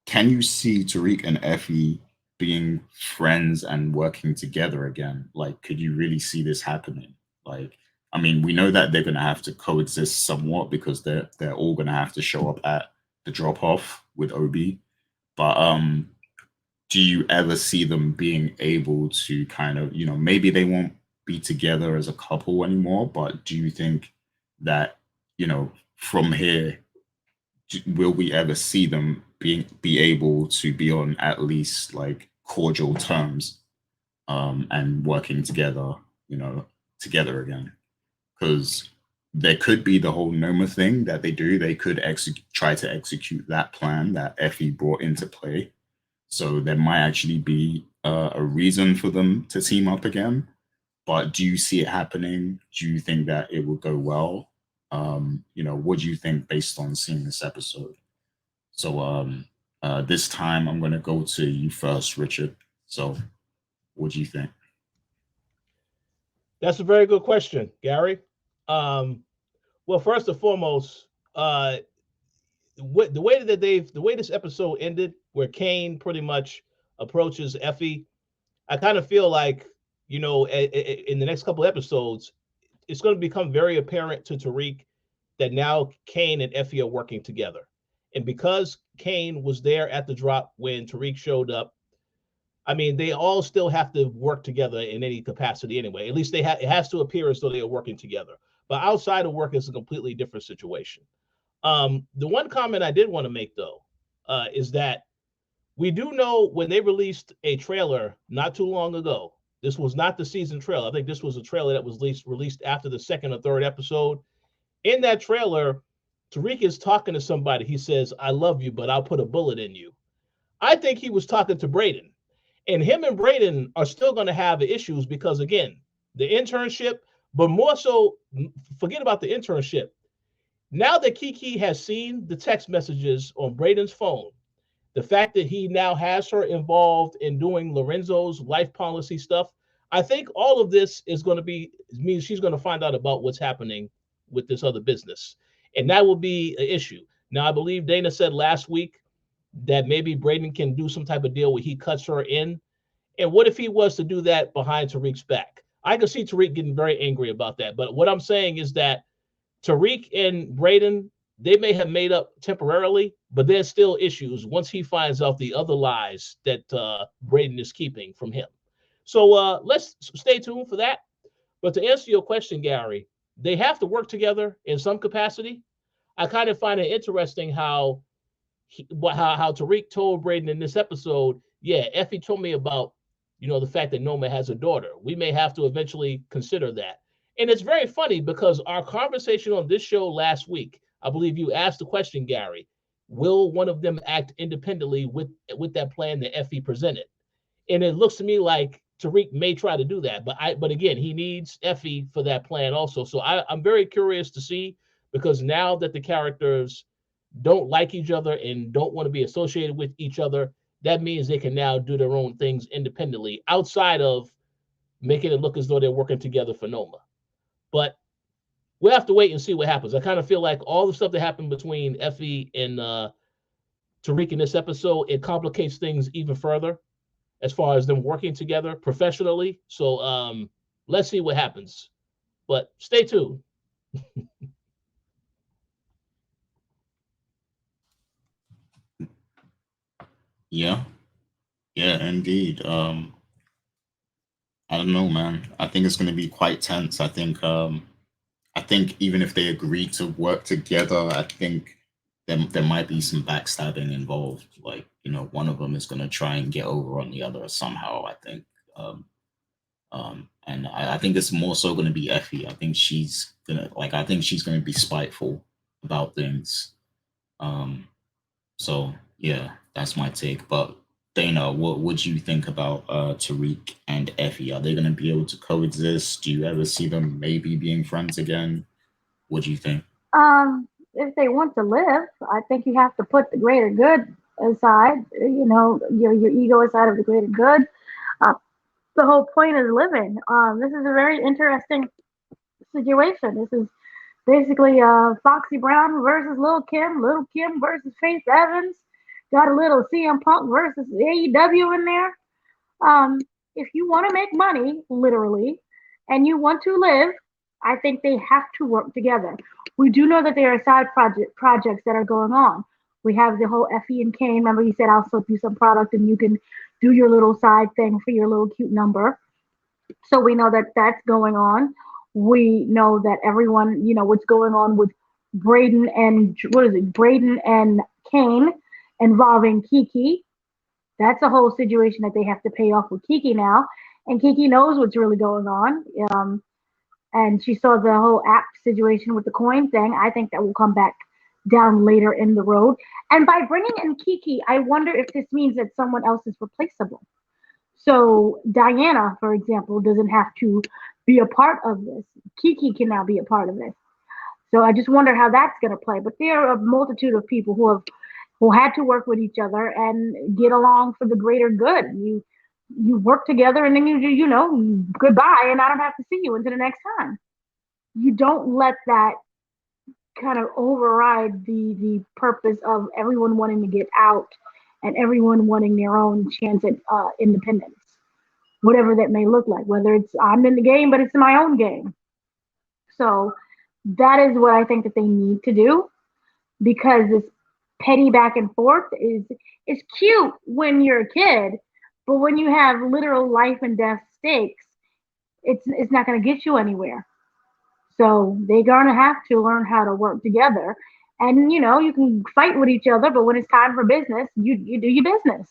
can you see Tariq and Effie being friends and working together again? Like, could you really see this happening? Like, I mean, we know that they're going to have to coexist somewhat because they're all going to have to show up at the drop off with Obi. But do you ever see them being able to kind of, maybe they won't be together as a couple anymore, but do you think that, from here, will we ever see them be able to be on at least like cordial terms and working together, together again? Because there could be the whole Noma thing that they do. They could try to execute that plan that Effie brought into play. So there might actually be a reason for them to team up again. But do you see it happening? Do you think that it will go well? What do you think based on seeing this episode? So this time I'm going to go to you first, Richard. So what do you think? That's a very good question, Gary. Well, first and foremost, the way this episode ended, where Kane pretty much approaches Effie, I kind of feel like, in the next couple episodes, it's going to become very apparent to Tariq that now Kane and Effie are working together. And because Kane was there at the drop when Tariq showed up, I mean, they all still have to work together in any capacity anyway. At least it has to appear as though they are working together. But outside of work is a completely different situation. The one comment I did want to make, though, is that we do know when they released a trailer not too long ago. This was not the season trailer. I think this was a trailer that was released after the second or third episode. In that trailer, Tariq is talking to somebody. He says, "I love you, but I'll put a bullet in you." I think he was talking to Brayden. And him and Brayden are still going to have issues because, again, the internship, but more so, forget about the internship. Now that Kiki has seen the text messages on Brayden's phone, the fact that he now has her involved in doing Lorenzo's life policy stuff, I think all of this is going to means she's going to find out about what's happening with this other business. And that will be an issue. Now, I believe Dana said last week that maybe Brayden can do some type of deal where he cuts her in. And what if he was to do that behind Tariq's back? I can see Tariq getting very angry about that. But what I'm saying is that Tariq and Brayden, they may have made up temporarily, but there's still issues once he finds out the other lies that Brayden is keeping from him. So let's stay tuned for that. But to answer your question, Gary, they have to work together in some capacity. I kind of find it interesting how Tariq told Brayden in this episode, yeah, Effie told me about, the fact that Noma has a daughter. We may have to eventually consider that. And it's very funny because our conversation on this show last week, I believe you asked the question, Gary, will one of them act independently with that plan that Effie presented? And it looks to me like Tariq may try to do that. But again, he needs Effie for that plan also. So I'm very curious to see, because now that the characters don't like each other and don't want to be associated with each other, that means they can now do their own things independently outside of making it look as though they're working together for Noma. But we'll have to wait and see what happens. I kind of feel like all the stuff that happened between Effie and Tariq in this episode, it complicates things even further as far as them working together professionally. So let's see what happens. But stay tuned. Yeah, indeed. I don't know, man. I think it's going to be quite tense. I think even if they agree to work together, I think there might be some backstabbing involved. Like, one of them is going to try and get over on the other somehow, I think. And I think it's more so going to be Effie. I think she's going to be spiteful about things. So yeah, that's my take. But Dana, what would you think about Tariq and Effie? Are they going to be able to coexist? Do you ever see them maybe being friends again? What do you think? If they want to live, I think you have to put the greater good aside. Your ego aside of the greater good. The whole point is living. This is a very interesting situation. This is basically Foxy Brown versus Lil Kim versus Faith Evans. Got a little CM Punk versus AEW in there. If you want to make money, literally, and you want to live, I think they have to work together. We do know that there are side projects that are going on. We have the whole Effie and Kane. Remember, he said, I'll slip you some product and you can do your little side thing for your little cute number. So we know that that's going on. We know that everyone, what's going on with Brayden and Kane involving Kiki. That's a whole situation that they have to pay off with Kiki now. And Kiki knows what's really going on. And she saw the whole app situation with the coin thing. I think that will come back down later in the road. And by bringing in Kiki, I wonder if this means that someone else is replaceable. So Diana, for example, doesn't have to be a part of this. Kiki can now be a part of this. So I just wonder how that's going to play. But there are a multitude of people who had to work with each other and get along for the greater good. You work together, and then you know, goodbye, and I don't have to see you until the next time. You don't let that kind of override the purpose of everyone wanting to get out and everyone wanting their own chance at independence, whatever that may look like. Whether it's I'm in the game, but it's my own game. So that is what I think that they need to do, because this petty back and forth is cute when you're a kid, but when you have literal life and death stakes, it's not going to get you anywhere. So they're going to have to learn how to work together. And, you know, you can fight with each other, but when it's time for business, you do your business.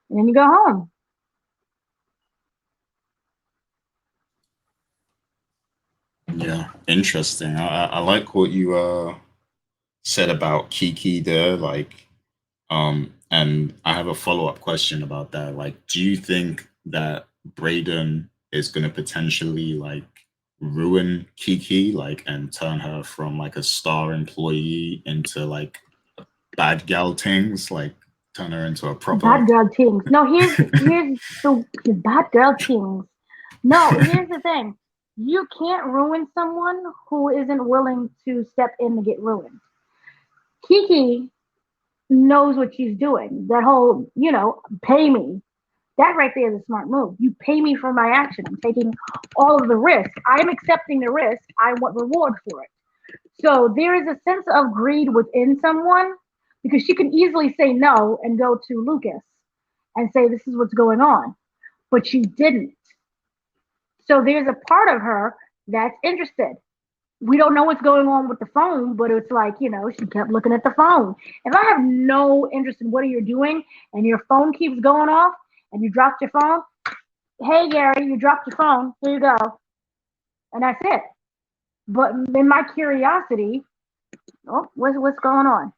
And then you go home. Yeah, interesting. I like what you said about Kiki there, like, and I have a follow-up question about that. Like, do you think that Brayden is gonna potentially like ruin Kiki, like, and turn her from like a star employee into like bad gal things, like turn her into a proper Bad girl things. No, here's the bad girl things. No, here's the thing. You can't ruin someone who isn't willing to step in to get ruined. Kiki knows what she's doing. That whole, you know, pay me. That right there is a smart move. You pay me for my action. I'm taking all of the risk. I'm accepting the risk. I want reward for it. So there is a sense of greed within someone, because she can easily say no and go to Lucas and say, this is what's going on. But she didn't. So there's a part of her that's interested. We don't know what's going on with the phone, but it's like, you know, she kept looking at the phone. If I have no interest in what you're doing and your phone keeps going off and you dropped your phone, hey, Gary, you dropped your phone. Here you go. And that's it. But in my curiosity, oh, what's going on?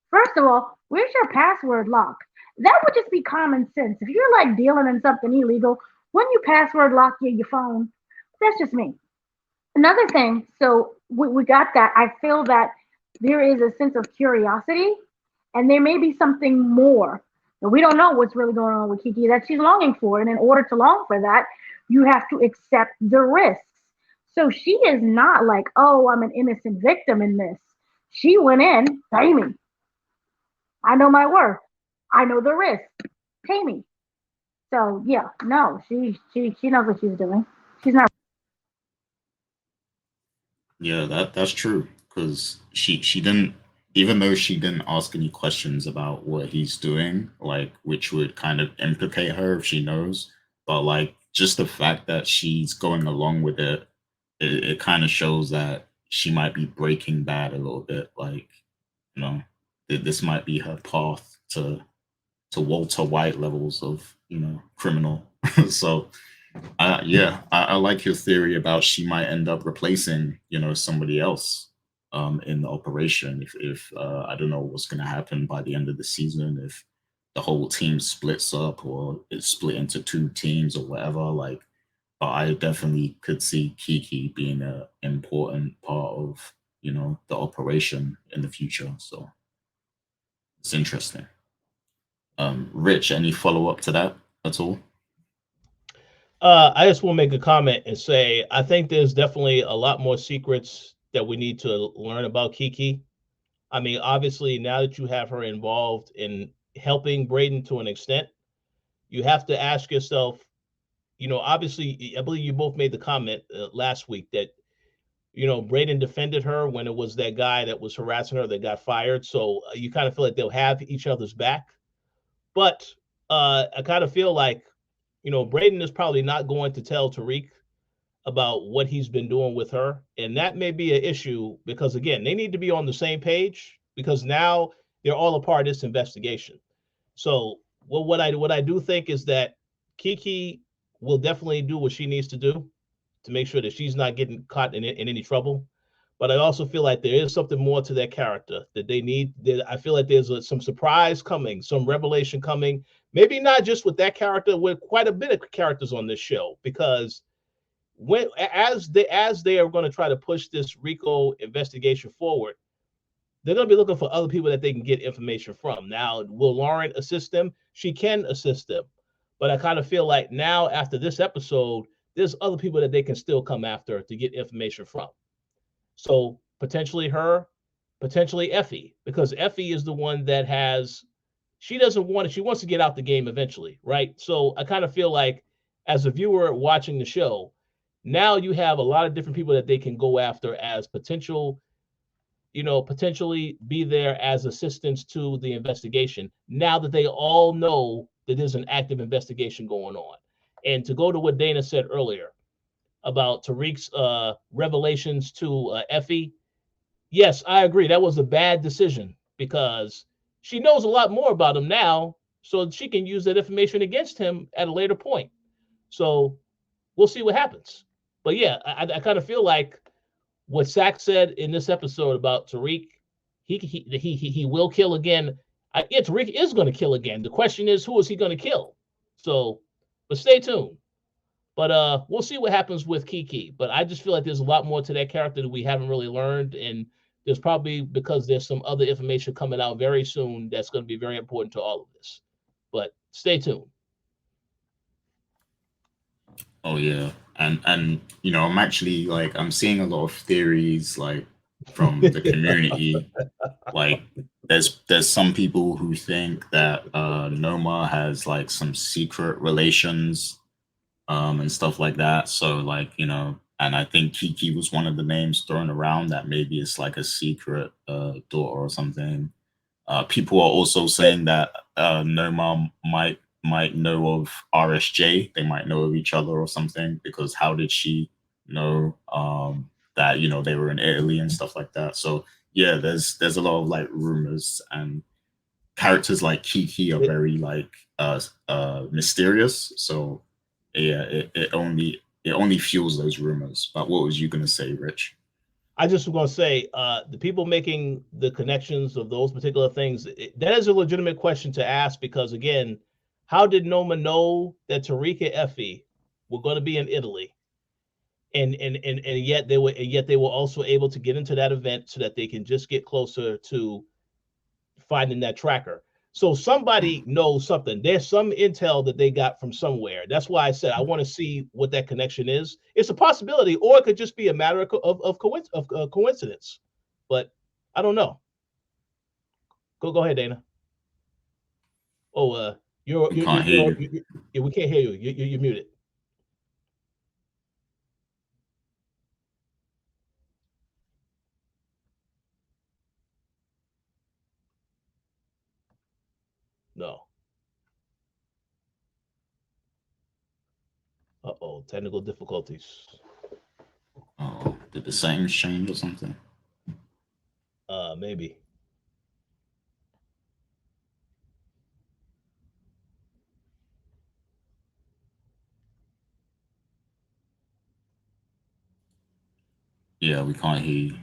First of all, where's your password lock? That would just be common sense. If you're like dealing in something illegal, wouldn't you password lock your phone? That's just me. Another thing, so we got that. I feel that there is a sense of curiosity, and there may be something more. And we don't know what's really going on with Kiki that she's longing for. And in order to long for that, you have to accept the risks. So she is not like, oh, I'm an innocent victim in this. She went in, pay me. I know my worth. I know the risk. Pay me. So yeah, no, she knows what she's doing. She's not. Yeah, that's true. Because she didn't, even though she didn't ask any questions about what he's doing, like, which would kind of implicate her if she knows. But like just the fact that she's going along with it kind of shows that she might be breaking bad a little bit. Like, you know, this might be her path to Walter White levels of, you know, criminal. So yeah, I like your theory about she might end up replacing, you know, somebody else in the operation. If I don't know what's going to happen by the end of the season, if the whole team splits up or it's split into two teams or whatever. Like, but I definitely could see Kiki being an important part of, you know, the operation in the future. So it's interesting. Rich, any follow up to that at all? I just want to make a comment and say I think there's definitely a lot more secrets that we need to learn about Kiki. I mean, obviously, now that you have her involved in helping Brayden to an extent, you have to ask yourself, you know, obviously, I believe you both made the comment last week that, you know, Brayden defended her when it was that guy that was harassing her that got fired. So you kind of feel like they'll have each other's back. But I kind of feel like, you know, Brayden is probably not going to tell Tariq about what he's been doing with her. And that may be an issue because, again, they need to be on the same page because now they're all a part of this investigation. So what I do think is that Kiki will definitely do what she needs to do to make sure that she's not getting caught in any trouble. But I also feel like there is something more to that character that they need. That I feel like there's some surprise coming, some revelation coming. Maybe not just with that character, with quite a bit of characters on this show, because as they are going to try to push this RICO investigation forward, they're going to be looking for other people that they can get information from. Now, will Lauren assist them? She can assist them. But I kind of feel like now, after this episode, there's other people that they can still come after to get information from. So potentially her, potentially Effie, because Effie is the one that she doesn't want it. She wants to get out the game eventually, right? So I kind of feel like as a viewer watching the show, now you have a lot of different people that they can go after as potentially be there as assistants to the investigation, now that they all know that there's an active investigation going on. And to go to what Dana said earlier about Tariq's revelations to Effie, yes, I agree. That was a bad decision because she knows a lot more about him now, so she can use that information against him at a later point. So we'll see what happens. But yeah, I kind of feel like what Sack said in this episode about Tariq, he will kill again. Yeah, Tariq is going to kill again. The question is, who is he going to kill? So, but stay tuned. But we'll see what happens with Kiki. But I just feel like there's a lot more to that character that we haven't really learned, and there's probably because there's some other information coming out very soon that's going to be very important to all of this. But stay tuned. Oh yeah, and I'm actually like I'm seeing a lot of theories like from the community. Like there's some people who think that Noma has like some secret relations and stuff like that. So like and I think Kiki was one of the names thrown around that maybe it's like a secret daughter or something. People are also saying that Noma might know of RSJ. They might know of each other or something, because how did she know that they were in Italy and stuff like that? So yeah, there's a lot of like rumors, and characters like Kiki are very like mysterious. So yeah, it only fuels those rumors. But what was you gonna say, Rich? I just was going to say, the people making the connections of those particular things, that is a legitimate question to ask, because again, how did Noma know that Tariq and Effie were going to be in Italy, and yet they were also able to get into that event so that they can just get closer to finding that tracker? So somebody knows something. There's some intel that they got from somewhere. That's why I said I want to see what that connection is. It's a possibility, or it could just be a matter of coincidence. But I don't know. Go ahead, Dana. Oh, We can't hear you. we can't hear you. You're muted. No. Uh-oh, technical difficulties. Oh, did the settings change or something? Maybe. Yeah, we can't hear you.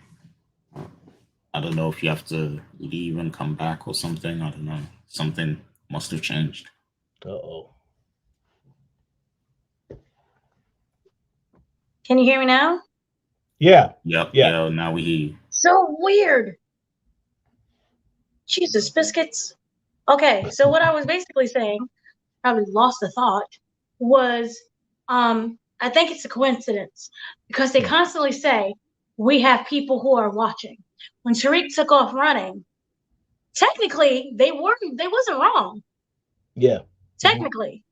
I don't know if you have to leave and come back or something. I don't know. Something must have changed. Uh-oh. Can you hear me now? Yeah. Yep. Yeah. Yeah. Now we hear you. So weird. Jesus, biscuits. Okay, so what I was basically saying, probably lost the thought, was I think it's a coincidence, because they constantly say we have people who are watching. When Tariq took off running, technically they wasn't wrong. Yeah. Technically.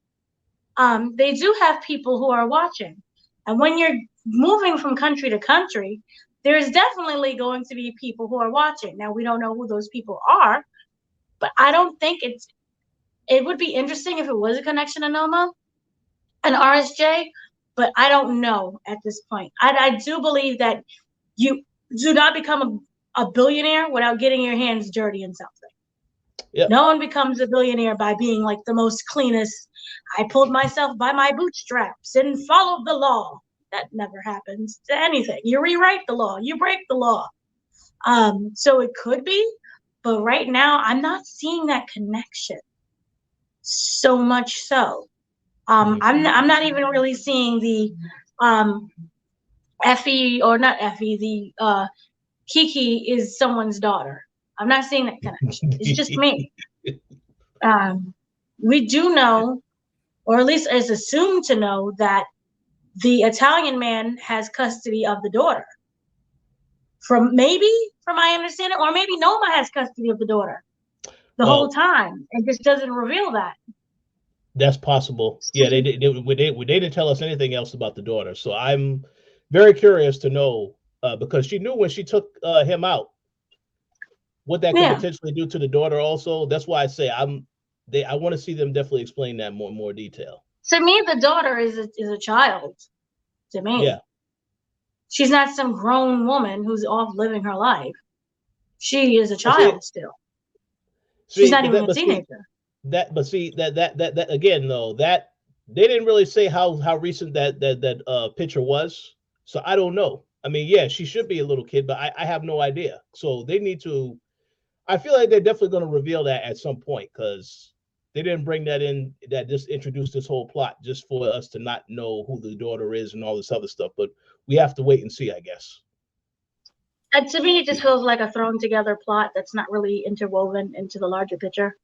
They do have people who are watching. And when you're moving from country to country, there's definitely going to be people who are watching. Now, we don't know who those people are, but I don't think it would be interesting if it was a connection to Noma and RSJ, but I don't know at this point. I do believe that you do not become a billionaire without getting your hands dirty in something. Yep. No one becomes a billionaire by being like the most cleanest. I pulled myself by my bootstraps and followed the law. That never happens to anything. You rewrite the law, you break the law. So it could be, but right now I'm not seeing that connection. So much so, I'm not even really seeing the Effie, or not Effie, the Kiki is someone's daughter. I'm not seeing that connection. It's just me. We do know, or at least is assumed to know, that the Italian man has custody of the daughter. From my understanding, or maybe Noma has custody of the daughter the whole time and just doesn't reveal that. That's possible. Yeah, they didn't tell us anything else about the daughter. So I'm very curious to know, because she knew when she took him out what that could potentially do to the daughter also. That's why I say I want to see them definitely explain that more detail. To me, the daughter is a child. To me. Yeah. She's not some grown woman who's off living her life. She is a child still. She's not even a teenager. That again though, that they didn't really say how recent that picture was. So I don't know. I mean, yeah, she should be a little kid, but I have no idea. So they need to. I feel like they're definitely going to reveal that at some point, because they didn't bring that in. That just introduced this whole plot just for us to not know who the daughter is and all this other stuff. But we have to wait and see, I guess. To me, it just feels like a thrown together plot that's not really interwoven into the larger picture.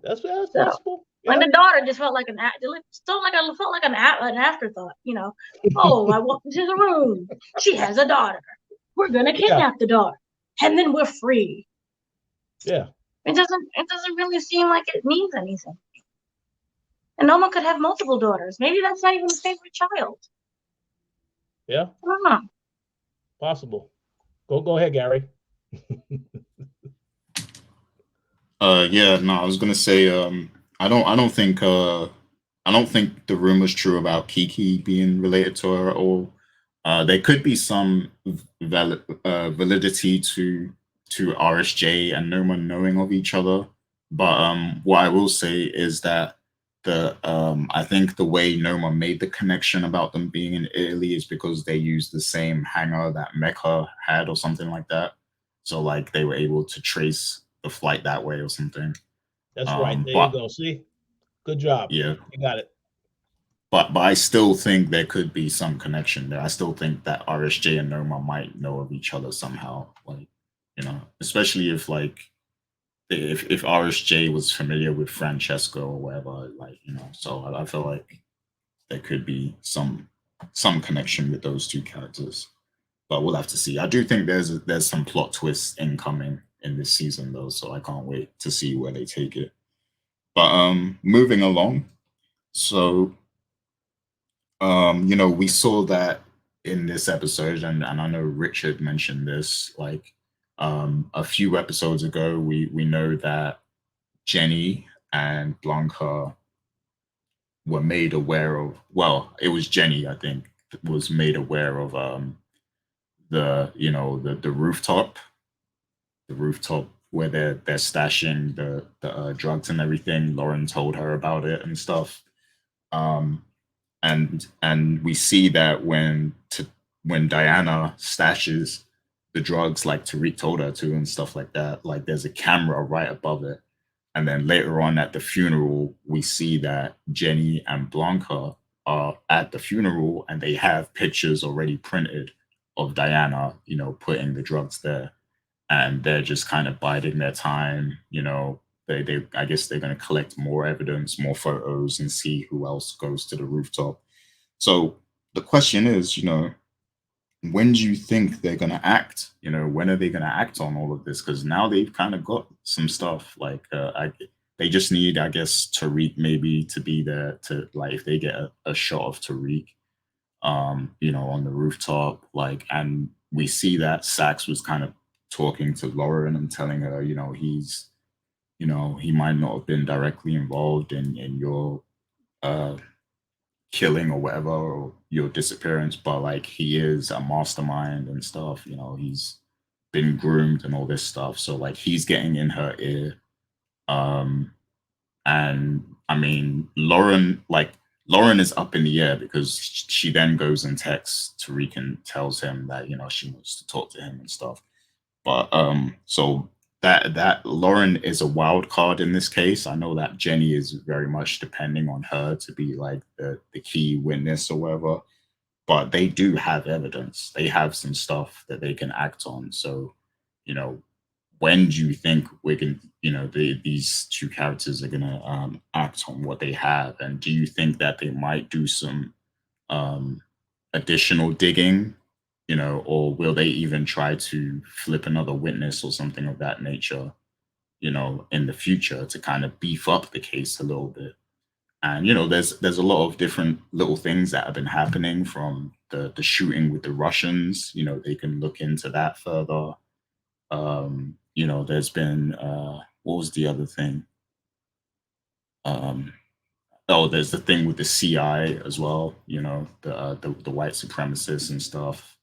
That's possible. Yeah. When the daughter just felt like an afterthought. You know, oh, I walked into the room. She has a daughter. We're gonna kidnap the daughter, and then we're free. Yeah. It doesn't really seem like it means anything. And Noma could have multiple daughters. Maybe that's not even his favorite child. Yeah. I don't know. Possible. Go ahead, Gary. Yeah, no, I was gonna say, I don't think the rumor's true about Kiki being related to her at all. There could be some validity to RSJ and Noma knowing of each other, but what I will say is that I think the way Noma made the connection about them being in Italy is because they used the same hangar that Mecca had or something like that. So like they were able to trace the flight that way or something. That's right. There you go. See? Good job. Yeah. You got it. But I still think there could be some connection there. I still think that RSJ and Noma might know of each other somehow. Like, you know, especially if if RSJ was familiar with Francesco or whatever, like, you know, so I feel like there could be some connection with those two characters. But we'll have to see. I do think there's some plot twists incoming in this season though, so I can't wait to see where they take it. But moving along, so you know, we saw that in this episode, and I know Richard mentioned this, like a few episodes ago, we know that Jenny and Blanca were made aware of, well, it was Jenny, I think, was made aware of the rooftop where they're stashing the drugs and everything. Loren told her about it and stuff. And we see that when Diana stashes the drugs, like Tariq told her to and stuff like that, like there's a camera right above it. And then later on at the funeral, we see that Jenny and Blanca are at the funeral and they have pictures already printed of Diana, you know, putting the drugs there. And they're just kind of biding their time, you know. They I guess they're going to collect more evidence, more photos, and see who else goes to the rooftop. So the question is, you know, when do you think they're going to act? You know, when are they going to act on all of this? Because now they've kind of got some stuff. Like they just need, I guess, Tariq maybe to be there to, like, if they get a shot of Tariq, you know, on the rooftop, like, and we see that Sax was kind of talking to Loren and telling her, you know, he's, you know, he might not have been directly involved in your killing or whatever, or your disappearance, but like he is a mastermind and stuff, you know, he's been groomed and all this stuff. So like he's getting in her ear. And I mean, Loren is up in the air because she then goes and texts Tariq and tells him that, you know, she wants to talk to him and stuff. But so that Loren is a wild card in this case. I know that Jenny is very much depending on her to be like the key witness or whatever. but they do have evidence. They have some stuff that they can act on. So, when do you think we're going to, these two characters are going to act on what they have? And do you think that they might do some additional digging, or will they even try to flip another witness or something of that nature, in the future to kind of beef up the case a little bit? And there's a lot of different little things that have been happening from the shooting with the Russians. They can look into that further. There's been what was the other thing? There's the thing with the CI as well. The white supremacists and stuff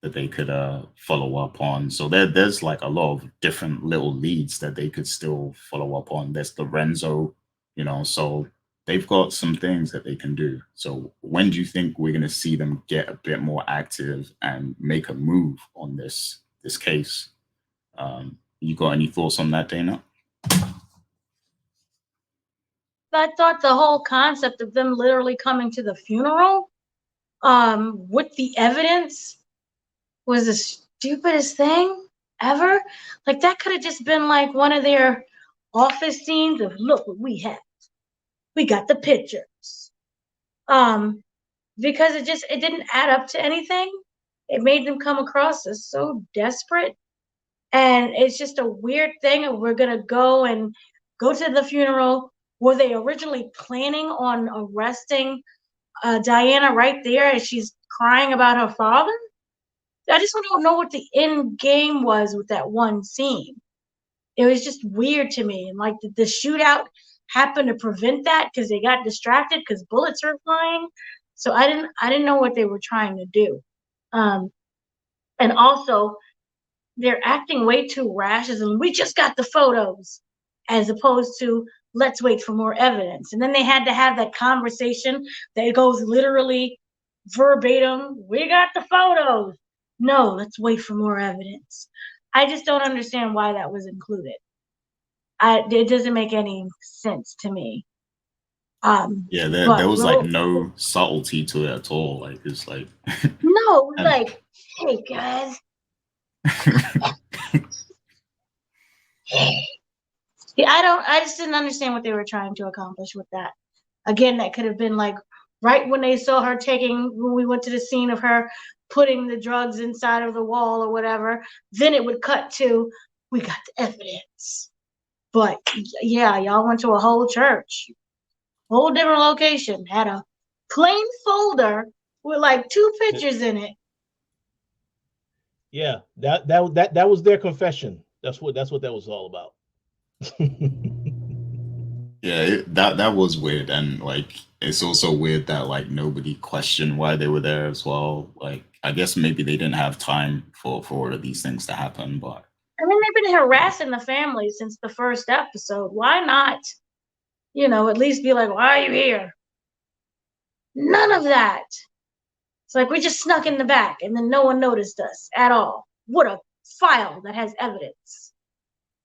that they could follow up on. So there's like a lot of different little leads that they could still follow up on. There's Lorenzo, so they've got some things that they can do. So when do you think we're going to see them get a bit more active and make a move on this case? You got any thoughts on that, Dana? I thought the whole concept of them literally coming to the funeral with the evidence was the stupidest thing ever. Like, that could have just been like one of their office scenes of, look what we have. We got the pictures. Because it didn't add up to anything. It made them come across as so desperate. And it's just a weird thing of we're going to go to the funeral. Were they originally planning on arresting Diana right there as she's crying about her father? I just don't know what the end game was with that one scene. It was just weird to me. And like the shootout happened to prevent that because they got distracted because bullets were flying. So I didn't know what they were trying to do. And also, they're acting way too rash, as in, we just got the photos, as opposed to let's wait for more evidence. And then they had to have that conversation that goes literally verbatim, we got the photos. No, let's wait for more evidence. I just don't understand why that was included. It doesn't make any sense to me. There was like no subtlety to it at all. Like, it's like no, like, hey guys. Yeah, I just didn't understand what they were trying to accomplish with that. Again, that could have been like right when they saw her when we went to the scene of her putting the drugs inside of the wall or whatever, then it would cut to, we got the evidence. But yeah, y'all went to a whole church, whole different location, had a plain folder with like 2 pictures in it. Yeah, that was their confession. That's what that was all about. Yeah, that was weird, and like it's also weird that like nobody questioned why they were there as well. Like, I guess maybe they didn't have time for all of these things to happen. But I mean, they've been harassing the family since the first episode. Why not, at least be like, why are you here? None of that. It's like we just snuck in the back and then no one noticed us at all. What a file that has evidence.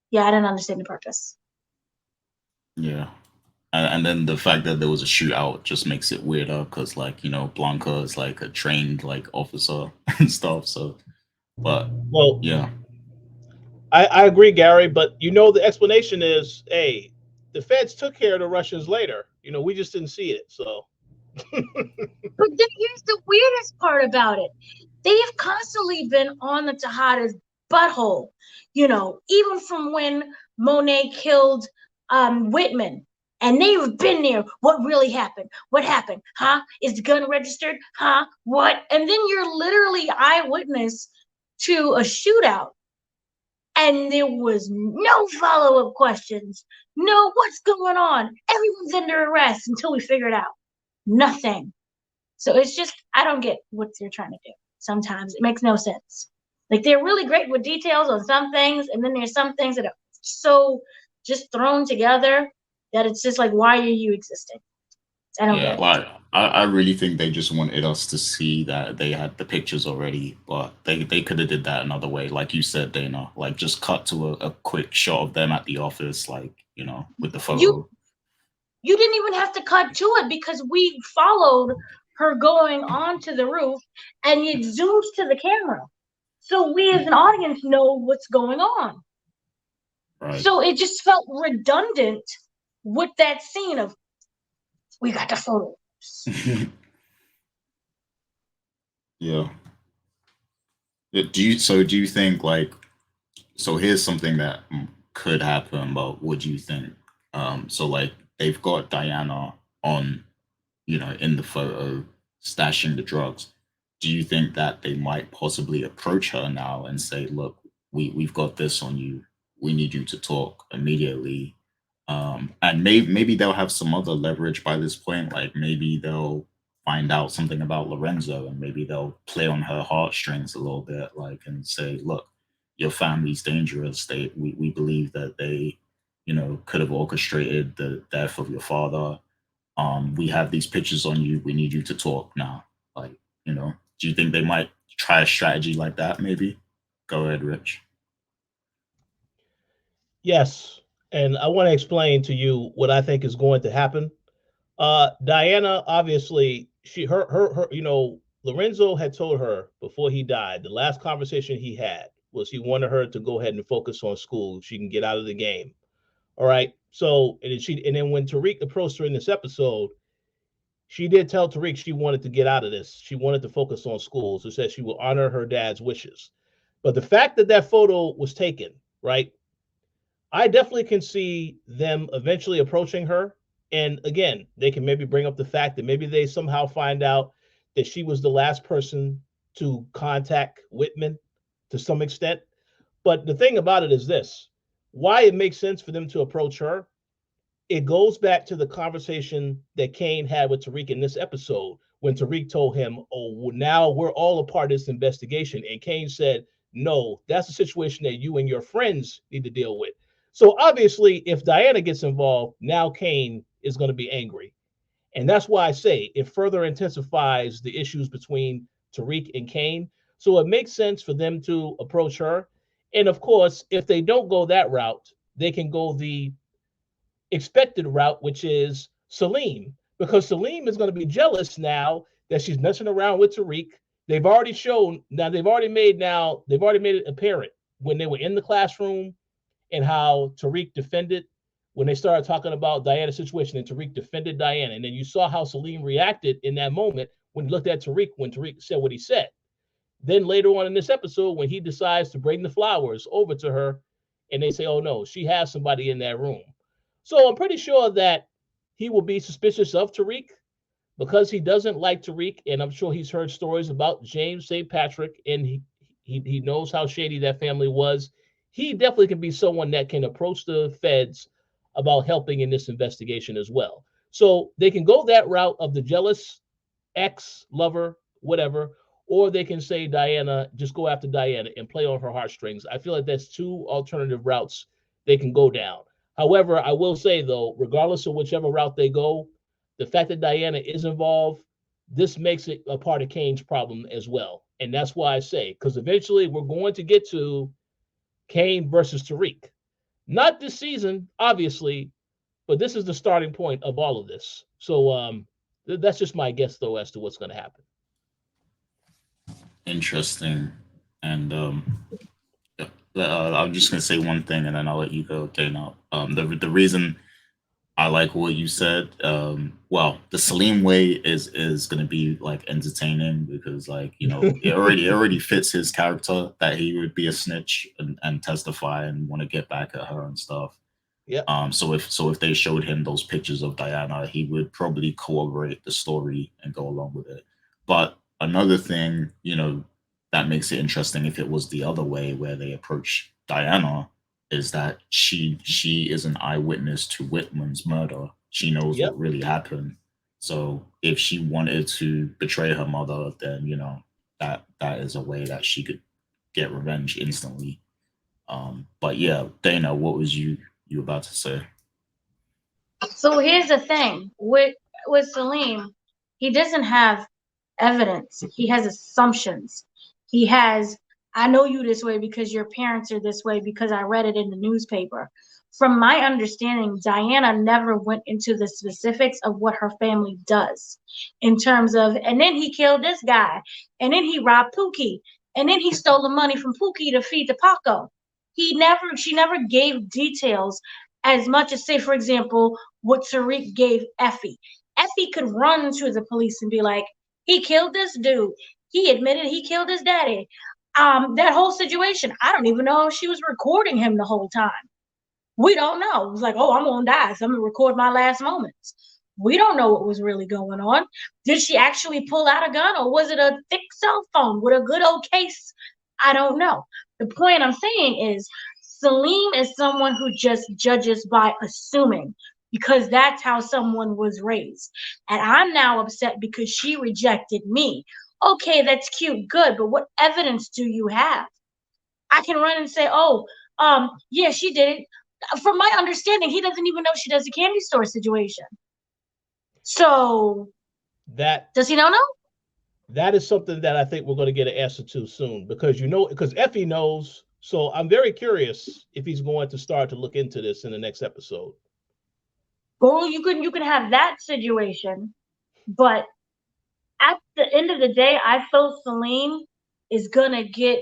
Yeah, I didn't understand the purpose. Yeah. And then the fact that there was a shootout just makes it weirder because, like, Blanca is like a trained like officer and stuff. So, but well, yeah, I agree, Gary. But the explanation is, hey, the feds took care of the Russians later. We just didn't see it. So. But then here's the weirdest part about it. They've constantly been on the Tejada's butthole. Even from when Monet killed Whitman. And they've been there. What really happened? What happened? Huh? Is the gun registered? Huh? What? And then you're literally eyewitness to a shootout. And there was no follow-up questions. No, what's going on? Everyone's under arrest until we figure it out. Nothing. So it's just, I don't get what they're trying to do. Sometimes it makes no sense. Like, they're really great with details on some things. And then there's some things that are so just thrown together that it's just like, why are you existing? I don't get it. Like, I really think they just wanted us to see that they had the pictures already, but they could have did that another way. Like you said, Dana, like just cut to a quick shot of them at the office, like, with the photo. You didn't even have to cut to it because we followed her going onto the roof, and it zooms to the camera. So we as an audience know what's going on. Right. So it just felt redundant with that scene of, we got the photos. Yeah. Do you think like, so here's something that could happen, but what do you think? So like they've got Diana on, in the photo stashing the drugs. Do you think that they might possibly approach her now and say, look, we've got this on you. We need you to talk immediately. And maybe they'll have some other leverage by this point. Like maybe they'll find out something about Lorenzo and maybe they'll play on her heartstrings a little bit, like, and say, look, your family's dangerous. We believe that they, could have orchestrated the death of your father. We have these pictures on you. We need you to talk now. Like, do you think they might try a strategy like that? Maybe. Go ahead, Rich. Yes, and I want to explain to you what I think is going to happen. Diana, obviously, Lorenzo had told her before he died, the last conversation he had was he wanted her to go ahead and focus on school. She can get out of the game. All right. So, and then when Tariq approached her in this episode, she did tell Tariq she wanted to get out of this. She wanted to focus on school. So said she will honor her dad's wishes. But the fact that that photo was taken, right? I definitely can see them eventually approaching her. And again, they can maybe bring up the fact that maybe they somehow find out that she was the last person to contact Whitman to some extent. But the thing about it is this: why it makes sense for them to approach her, it goes back to the conversation that Kane had with Tariq in this episode when Tariq told him, oh, well, now we're all a part of this investigation. And Kane said, no, that's a situation that you and your friends need to deal with. So obviously, if Diana gets involved, now Kane is going to be angry. And that's why I say it further intensifies the issues between Tariq and Kane. So it makes sense for them to approach her. And of course, if they don't go that route, they can go the expected route, which is Salim, because Salim is going to be jealous now that she's messing around with Tariq. They've already made it apparent when they were in the classroom and how Tariq defended when they started talking about Diana's situation, and Tariq defended Diana. And then you saw how Salim reacted in that moment when he looked at Tariq when Tariq said what he said. Then later on in this episode, when he decides to bring the flowers over to her and they say, oh no, she has somebody in that room. So I'm pretty sure that he will be suspicious of Tariq because he doesn't like Tariq. And I'm sure he's heard stories about James St. Patrick and he knows how shady that family was. He definitely can be someone that can approach the feds about helping in this investigation as well. So they can go that route of the jealous ex lover, whatever, or they can say Diana, just go after Diana and play on her heartstrings. I feel like that's two alternative routes they can go down. However, I will say though, regardless of whichever route they go, the fact that Diana is involved, this makes it a part of Kane's problem as well. And that's why I say, because eventually we're going to get to Kane versus Tariq. Not this season, obviously, but this is the starting point of all of this. So that's just my guess, though, as to what's going to happen. Interesting. And I'm just gonna say one thing, and then I'll let you go, Dana. The reason I like what you said, well, the Salim way is gonna be like entertaining because like it already fits his character that he would be a snitch and testify and want to get back at her and stuff. Yeah. So if they showed him those pictures of Diana, he would probably corroborate the story and go along with it. But another thing, that makes it interesting if it was the other way where they approach Diana is that she is an eyewitness to Whitman's murder. She knows what really happened. So if she wanted to betray her mother, then that is a way that she could get revenge instantly. But yeah, Dana, what was you about to say? So here's the thing with Salim, he doesn't have evidence. He has assumptions. He has, I know you this way because your parents are this way because I read it in the newspaper. from my understanding, Diana never went into the specifics of what her family does in terms of, and then he killed this guy, and then he robbed Pookie, and then he stole the money from Pookie to feed to Paco. She never gave details as much as, say, for example, what Tariq gave Effie. Effie could run to the police and be like, he killed this dude. He admitted he killed his daddy. That whole situation, I don't even know if she was recording him the whole time. We don't know. It was like, oh, I'm gonna die, so I'm gonna record my last moments. We don't know what was really going on. Did she actually pull out a gun, or was it a thick cell phone with a good old case? I don't know. The point I'm saying is Salim is someone who just judges by assuming, because that's how someone was raised. And I'm now upset because she rejected me. Okay, that's cute, good, but what evidence do you have? I can run and say, oh, yeah, she did it. From my understanding, he doesn't even know she does a candy store situation. So That does he not know? that is something that I think we're going to get an answer to soon, because because Effie knows. So I'm very curious if he's going to start to look into this in the next episode. Well, you can have that situation, but at the end of the day, I feel Salim is gonna get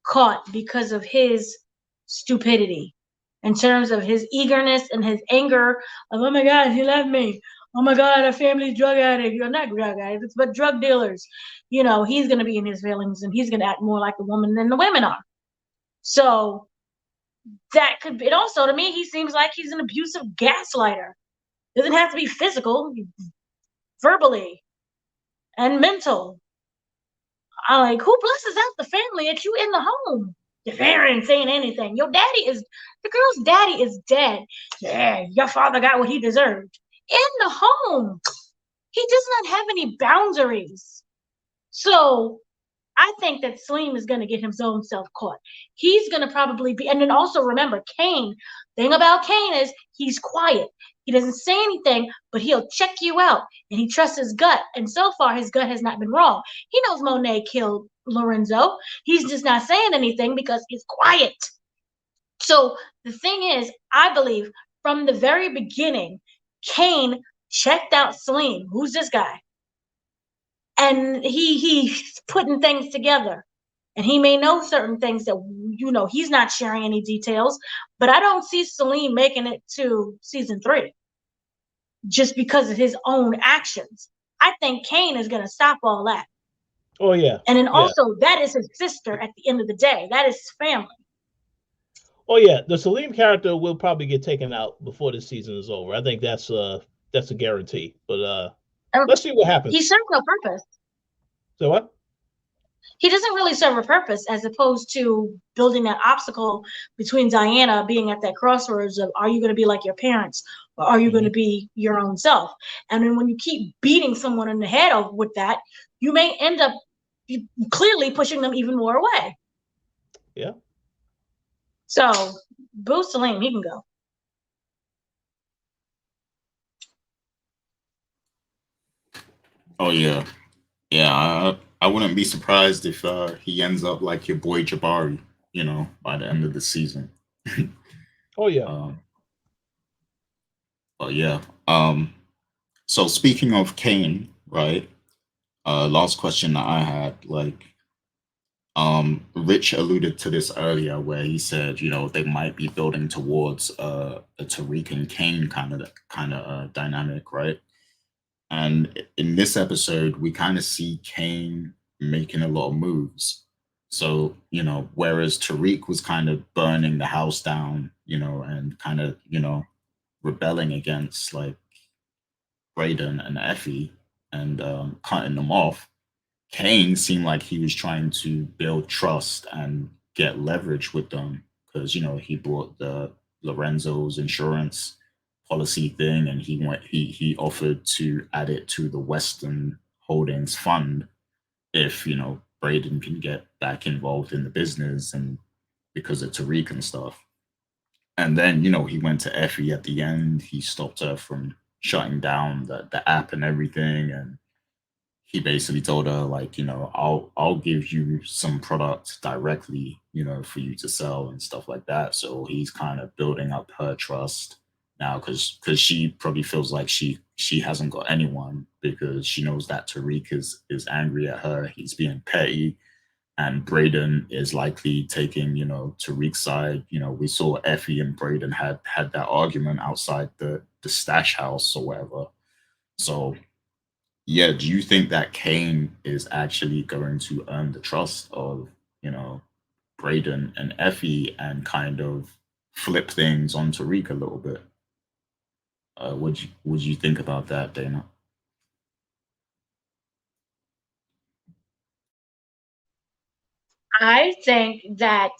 caught because of his stupidity, in terms of his eagerness and his anger of, oh my God, he left me. Oh my God, our family's drug addict. You're not drug addicts, but drug dealers. You know, he's going to be in his feelings, and he's going to act more like a woman than the women are. So that could be it. Also, to me, he seems like he's an abusive gaslighter. Doesn't have to be physical, verbally and mental. I'm like, who blesses out the family at you in the home? Your parents ain't saying anything. The girl's daddy is dead. Yeah, your father got what he deserved. In the home. He does not have any boundaries. So I think that Salim is going to get his own self caught. He's going to probably be, and then also remember, Kane, thing about Kane is he's quiet. He doesn't say anything, but he'll check you out, and he trusts his gut. And so far, his gut has not been wrong. He knows Monet killed Lorenzo. He's just not saying anything because he's quiet. So the thing is, I believe from the very beginning, Kane checked out Salim. Who's this guy? And he's putting things together. And he may know certain things that, he's not sharing any details. But I don't see Salim making it to season 3 just because of his own actions. I think Kane is going to stop all that. Oh, yeah. And then also, that is his sister at the end of the day. That is his family. Oh, yeah. The Salim character will probably get taken out before the season is over. I think that's a guarantee. But let's see what happens. He serves no purpose. So what? He doesn't really serve a purpose, as opposed to building that obstacle between Diana being at that crossroads of, are you going to be like your parents, or are you going to be your own self? And then when you keep beating someone in the head with that, you may end up clearly pushing them even more away. Yeah. So, boo Salim, he can go. Oh yeah, yeah. I wouldn't be surprised if he ends up like your boy Jabari, by the end of the season. Oh yeah. But yeah. So speaking of Kane, right? Last question that I had, Rich alluded to this earlier, where he said, they might be building towards a Tariq and Kane kind of dynamic, right? And in this episode, we kind of see Kane making a lot of moves. So, whereas Tariq was kind of burning the house down, and kind of, rebelling against like Brayden and Effie and cutting them off, Kane seemed like he was trying to build trust and get leverage with them because, he brought the Lorenzo's insurance policy thing, and he offered to add it to the Western Holdings fund if Brayden can get back involved in the business, and because of Tariq and stuff. And then he went to Effie at the end. He stopped her from shutting down the app and everything, and he basically told her like, I'll give you some product directly, for you to sell and stuff like that. So he's kind of building up her trust now, because she probably feels like she hasn't got anyone, because she knows that Tariq is angry at her. He's being petty, and Brayden is likely taking, Tariq's side. We saw Effie and Brayden had that argument outside the stash house or whatever. So yeah, do you think that Kane is actually going to earn the trust of, Brayden and Effie, and kind of flip things on Tariq a little bit? Would you think about that, Dana? I think that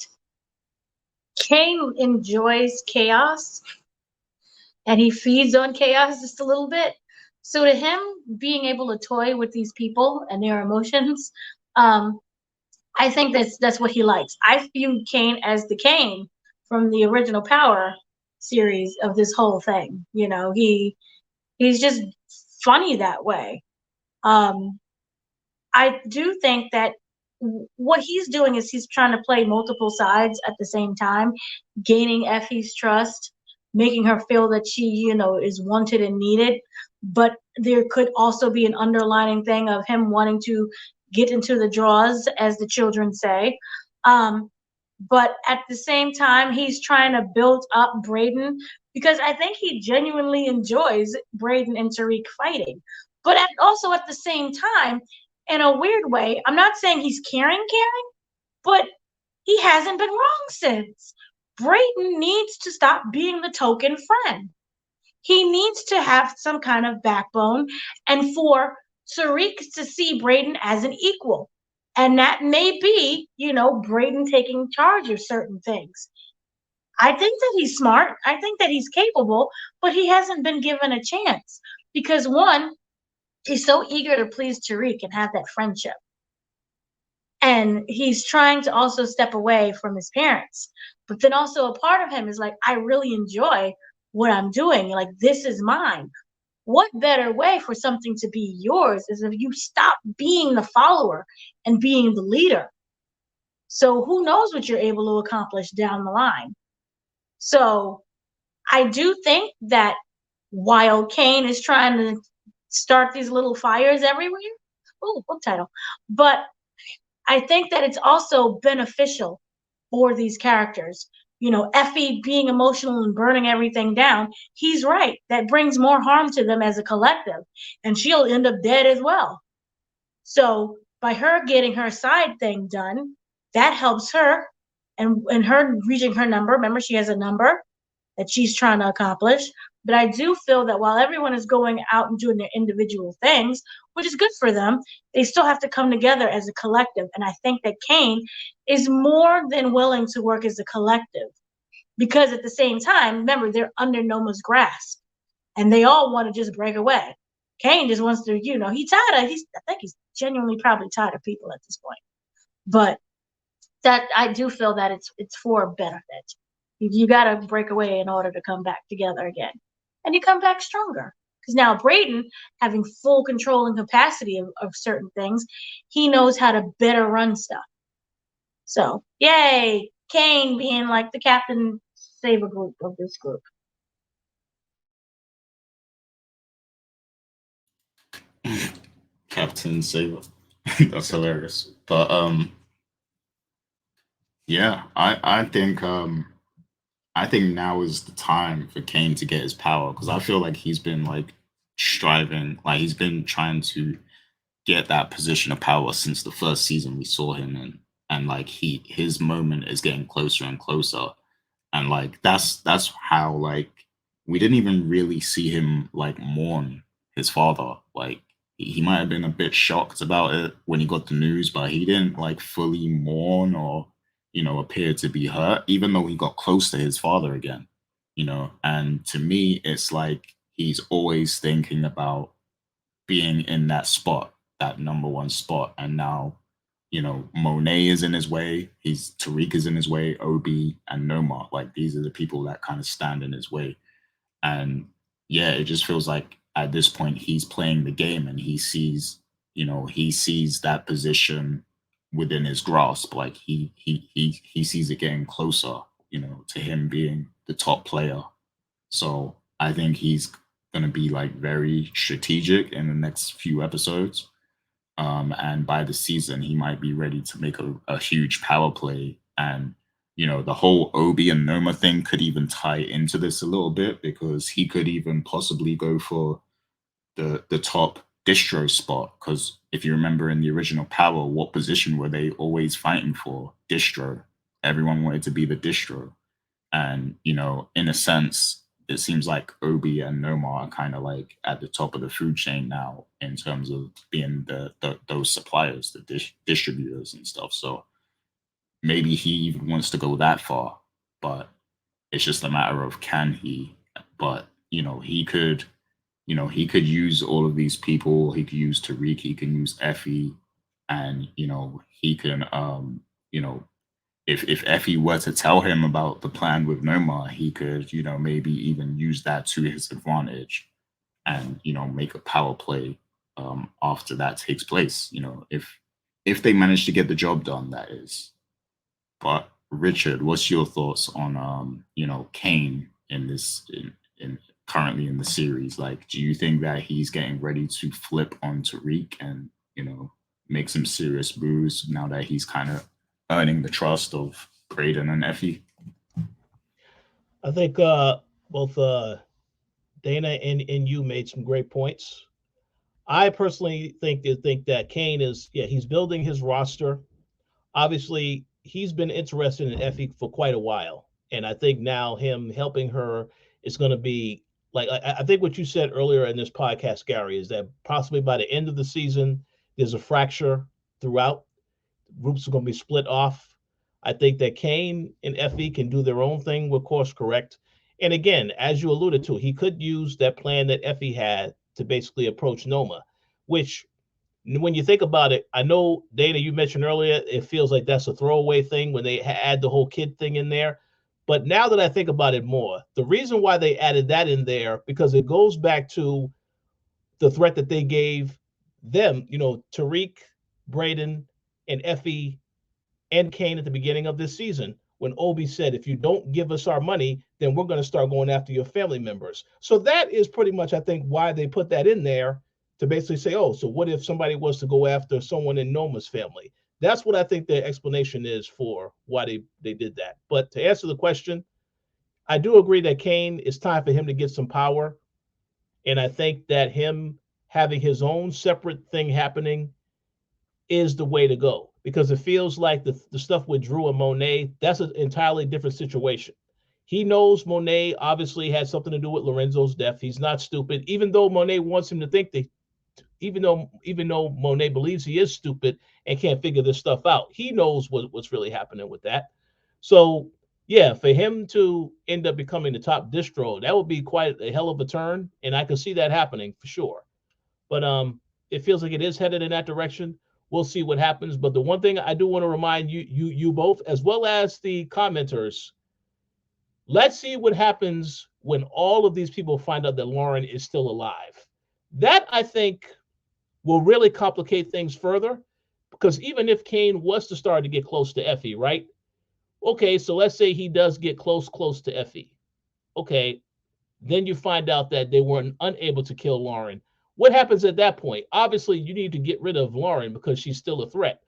Kane enjoys chaos and he feeds on chaos just a little bit. So to him, being able to toy with these people and their emotions, um, I think that's what he likes. I view Kane as the Kane from the original Power series of this whole thing. He's just funny that way. Um, I do think that what he's doing is he's trying to play multiple sides at the same time, gaining Effie's trust, making her feel that she, is wanted and needed. But there could also be an underlining thing of him wanting to get into the draws, as the children say. But at the same time, he's trying to build up Brayden, because I think he genuinely enjoys Brayden and Tariq fighting. But also at the same time, in a weird way, I'm not saying he's caring, but he hasn't been wrong since. Brayden needs to stop being the token friend. He needs to have some kind of backbone, and for Tariq to see Brayden as an equal. And that may be, Brayden taking charge of certain things. I think that he's smart. I think that he's capable, but he hasn't been given a chance because, one, he's so eager to please Tariq and have that friendship. And he's trying to also step away from his parents. But then also a part of him is like, I really enjoy what I'm doing. Like, this is mine. What better way for something to be yours is if you stop being the follower and being the leader. So who knows what you're able to accomplish down the line. So I do think that while Kane is trying to start these little fires everywhere, book title, but I think that it's also beneficial for these characters. Effie being emotional and burning everything down, he's right. That brings more harm to them as a collective, and she'll end up dead as well. So by her getting her side thing done, that helps her, and her reaching her number. Remember, she has a number that she's trying to accomplish. But I do feel that while everyone is going out and doing their individual things, which is good for them, they still have to come together as a collective. And I think that Kane is more than willing to work as a collective, because at the same time, remember, they're under Noma's grasp and they all want to just break away. Kane just wants to, he's tired of, I think he's genuinely probably tired of people at this point. But that I do feel that it's for benefit. You got to break away in order to come back together again. And you come back stronger. Because now Brayden, having full control and capacity of certain things, he knows how to better run stuff. So, yay! Kane being like the Captain Saber group of this group. Captain Saber. That's hilarious. But yeah, I think now is the time for Kane to get his power, because I feel like he's been like striving, like he's been trying to get that position of power since the first season we saw him in, and like his moment is getting closer and closer, and like that's how, like, we didn't even really see him like mourn his father. Like he might have been a bit shocked about it when he got the news, but he didn't like fully mourn or appear to be hurt, even though he got close to his father again. And to me, it's like he's always thinking about being in that spot, that number one spot. And now, Monet is in his way. Tariq is in his way. Obi and Noma, like these are the people that kind of stand in his way. And yeah, it just feels like at this point he's playing the game, and he sees, he sees that position within his grasp. Like he sees it getting closer, to him being the top player. So I think he's gonna be like very strategic in the next few episodes. And by the season, he might be ready to make a huge power play. And the whole Obi and Noma thing could even tie into this a little bit, because he could even possibly go for the top distro spot. Because if you remember in the original Power, what position were they always fighting for? Distro. Everyone wanted to be the distro. And in a sense, it seems like Obi and Noma are kind of like at the top of the food chain now in terms of being those suppliers, the distributors and stuff. So maybe he even wants to go that far, but it's just a matter of can he. But he could use all of these people. He could use Tariq, he can use Effie, and he can if Effie were to tell him about the plan with Noma, he could, maybe even use that to his advantage and, make a power play after that takes place, if they manage to get the job done, that is. But Richard, what's your thoughts on, Kane in this, in currently in the series? Like, do you think that he's getting ready to flip on Tariq and, make some serious moves now that he's kind of earning the trust of Brayden and Effie? I think both Dana and you made some great points. I personally think that Kane is, he's building his roster. Obviously, he's been interested in Effie for quite a while, and I think now him helping her is going to be like, I think what you said earlier in this podcast, Gary, is that possibly by the end of the season, there's a fracture throughout. Groups are going to be split off. I think that Kane and Effie can do their own thing with course correct. And again, as you alluded to, he could use that plan that Effie had to basically approach Noma, which when you think about it, I know, Dana, you mentioned earlier, it feels like that's a throwaway thing when they add the whole kid thing in there. But now that I think about it more, the reason why they added that in there, because it goes back to the threat that they gave them, Tariq, Brayden, and Effie and Kane at the beginning of this season, when Obi said, if you don't give us our money, then we're going to start going after your family members. So that is pretty much, I think, why they put that in there, to basically say, oh, so what if somebody was to go after someone in Noma's family? That's what I think the explanation is for why they did that. But to answer the question, I do agree that Kane, it's time for him to get some power. And I think that him having his own separate thing happening is the way to go, because it feels like the stuff with Drew and Monet, that's an entirely different situation. He knows Monet obviously had something to do with Lorenzo's death. He's not stupid, even though Monet wants him to think that, even though Monet believes he is stupid and can't figure this stuff out, he knows what's really happening with that. So yeah, for him to end up becoming the top distro, that would be quite a hell of a turn, and I can see that happening for sure. But it feels like it is headed in that direction. We'll see what happens. But the one thing I do want to remind you both, as well as the commenters, let's see what happens when all of these people find out that Loren is still alive. That, I think, will really complicate things further, because even if Kane was to start to get close to Effie, right? Okay, so let's say he does get close to Effie. Okay, then you find out that they were unable to kill Loren. What happens at that point? Obviously, you need to get rid of Loren because she's still a threat.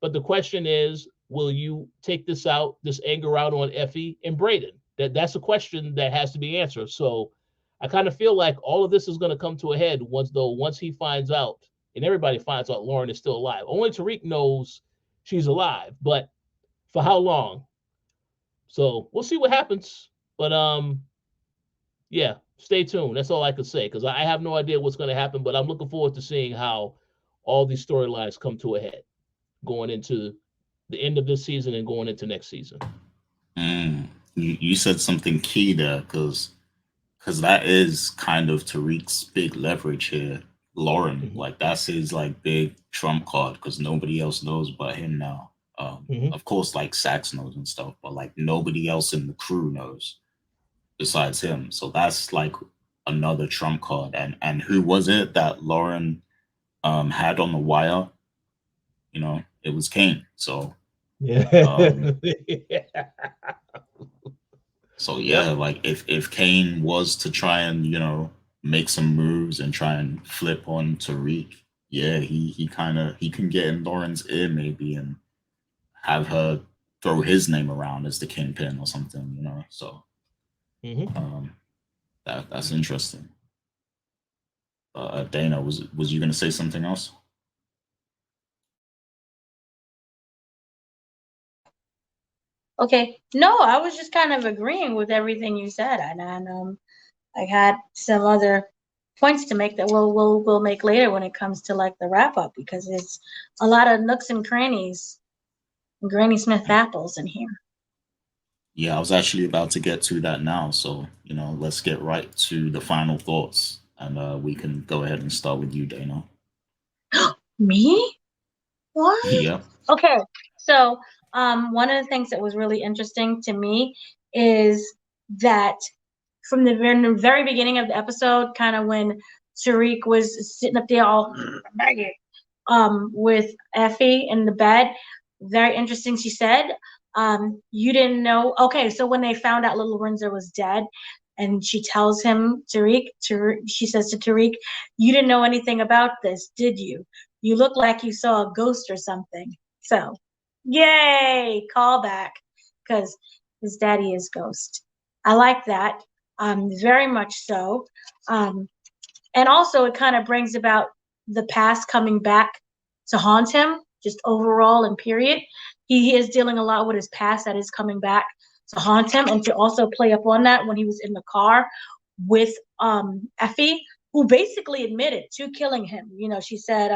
But the question is, will you take this anger out on Effie and Brayden? That's a question that has to be answered. So I kind of feel like all of this is going to come to a head once he finds out, and everybody finds out Loren is still alive. Only Tariq knows she's alive, but for how long? So we'll see what happens. But yeah, stay tuned. That's all I could say, because I have no idea what's going to happen, but I'm looking forward to seeing how all these storylines come to a head going into the end of this season and going into next season. You said something key there, because that is kind of Tariq's big leverage here. Loren, like that's his like big trump card, because nobody else knows but him now. Of course, like Sax knows and stuff, but like nobody else in the crew knows besides him. So that's like another trump card. And who was it that Loren had on the wire, it was Kane. So Yeah. so yeah, Yep. like if Kane was to try and make some moves and try and flip on Tariq, yeah, he can get in Lauren's ear maybe and have her throw his name around as the kingpin or something. So hmm um, that's interesting. Dana, was you gonna say something else? Okay. No, I was just kind of agreeing with everything you said, and I had some other points to make that we'll make later when it comes to like the wrap up, because there's a lot of nooks and crannies and Granny Smith apples in here. Yeah, I was actually about to get to that now. So, let's get right to the final thoughts. And we can go ahead and start with you, Dana. Me? What? Yeah. Okay. So, one of the things that was really interesting to me is that from the very beginning of the episode, kind of when Tariq was sitting up there all with Effie in the bed. Very interesting. She said, you didn't know. Okay, so when they found out little Lorenzo was dead, and she tells him, she says to Tariq, you didn't know anything about this, did you? You look like you saw a ghost or something. So, yay, callback, because his daddy is Ghost. I like that, very much so. And also, it kind of brings about the past coming back to haunt him, just overall and period. He is dealing a lot with his past that is coming back to haunt him, and to also play up on that when he was in the car with Effie, who basically admitted to killing him. She said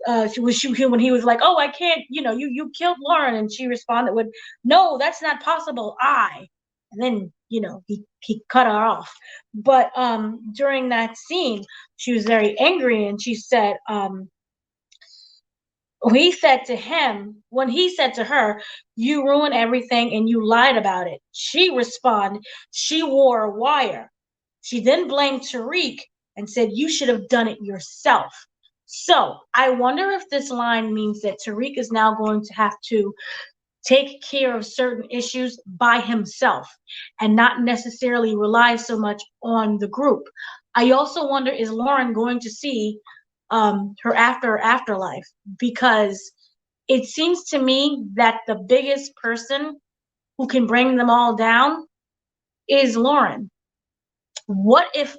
when he was like, "Oh, I can't," you killed Luren, and she responded with, "No, that's not possible. And then he cut her off. But during that scene, she was very angry, and she said, he said to him, when he said to her, you ruined everything and you lied about it. She responded, she wore a wire. She then blamed Tariq and said, you should have done it yourself. So I wonder if this line means that Tariq is now going to have to take care of certain issues by himself and not necessarily rely so much on the group. I also wonder, is Luren going to see her afterlife? Because it seems to me that the biggest person who can bring them all down is Luren. What if,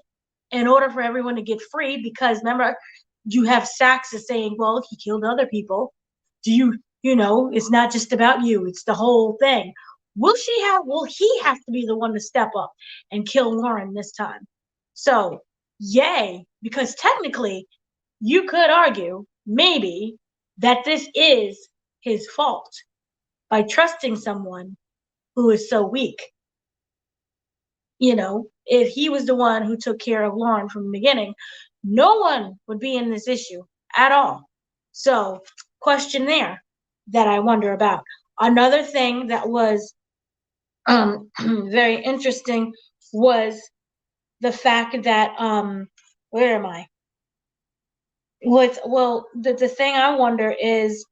in order for everyone to get free, because remember, you have Saxa saying, well, he killed other people. It's not just about you, it's the whole thing. Will he have to be the one to step up and kill Luren this time? So, yay, because technically, you could argue, maybe, that this is his fault by trusting someone who is so weak. If he was the one who took care of Luren from the beginning, no one would be in this issue at all. So, question there that I wonder about. Another thing that was very interesting was the fact that where am I? The thing I wonder is,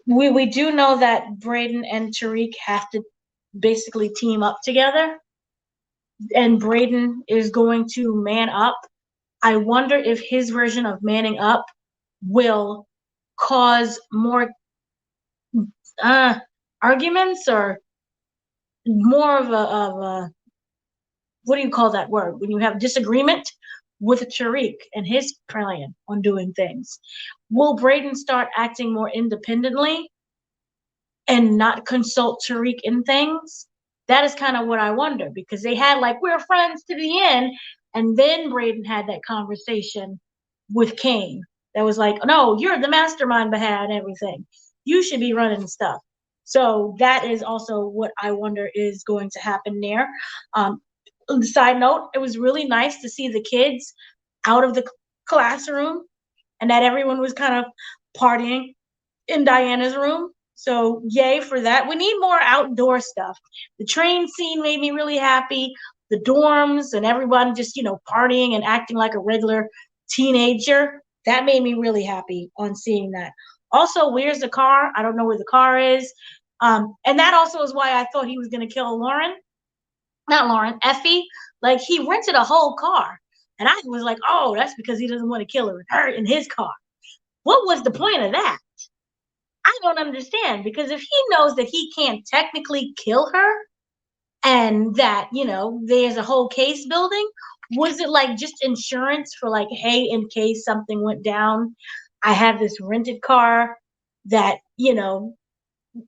we do know that Brayden and Tariq have to basically team up together, and Brayden is going to man up. I wonder if his version of manning up will cause more arguments, or more of a what do you call that word when you have disagreement with Tariq and his plan on doing things. Will Brayden start acting more independently and not consult Tariq in things? That is kind of what I wonder, because they had like, we're friends to the end, and then Brayden had that conversation with Kane that was like, no, you're the mastermind behind everything. You should be running stuff. So that is also what I wonder is going to happen there. Side note, it was really nice to see the kids out of the classroom, and that everyone was kind of partying in Diana's room. So yay for that. We need more outdoor stuff. The train scene made me really happy. The dorms and everyone just, partying and acting like a regular teenager. That made me really happy on seeing that. Also, where's the car? I don't know where the car is. And that also is why I thought he was going to kill Loren. Not Loren, Effie. Like, he rented a whole car. And I was like, oh, that's because he doesn't want to kill her in his car. What was the point of that? I don't understand, because if he knows that he can't technically kill her and that, there's a whole case building, was it like just insurance for like, hey, in case something went down, I have this rented car that,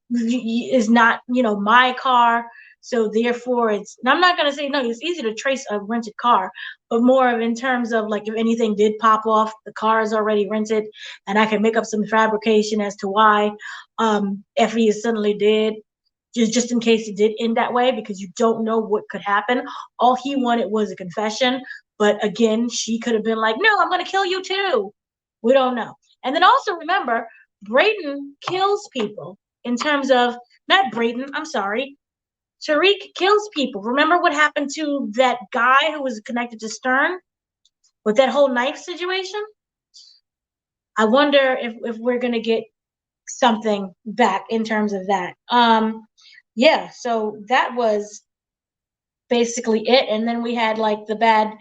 is not, my car. So therefore it's, and I'm not going to say, no, it's easy to trace a rented car, but more of in terms of like, if anything did pop off, the car is already rented and I can make up some fabrication as to why Effie is suddenly dead, just in case it did end that way, because you don't know what could happen. All he wanted was a confession. But again, she could have been like, no, I'm going to kill you too. We don't know. And then also remember, Brayden kills people in terms of, not Brayden, I'm sorry, Tariq kills people. Remember what happened to that guy who was connected to Stern with that whole knife situation? I wonder if we're going to get something back in terms of that. Yeah, so that was basically it. And then we had like the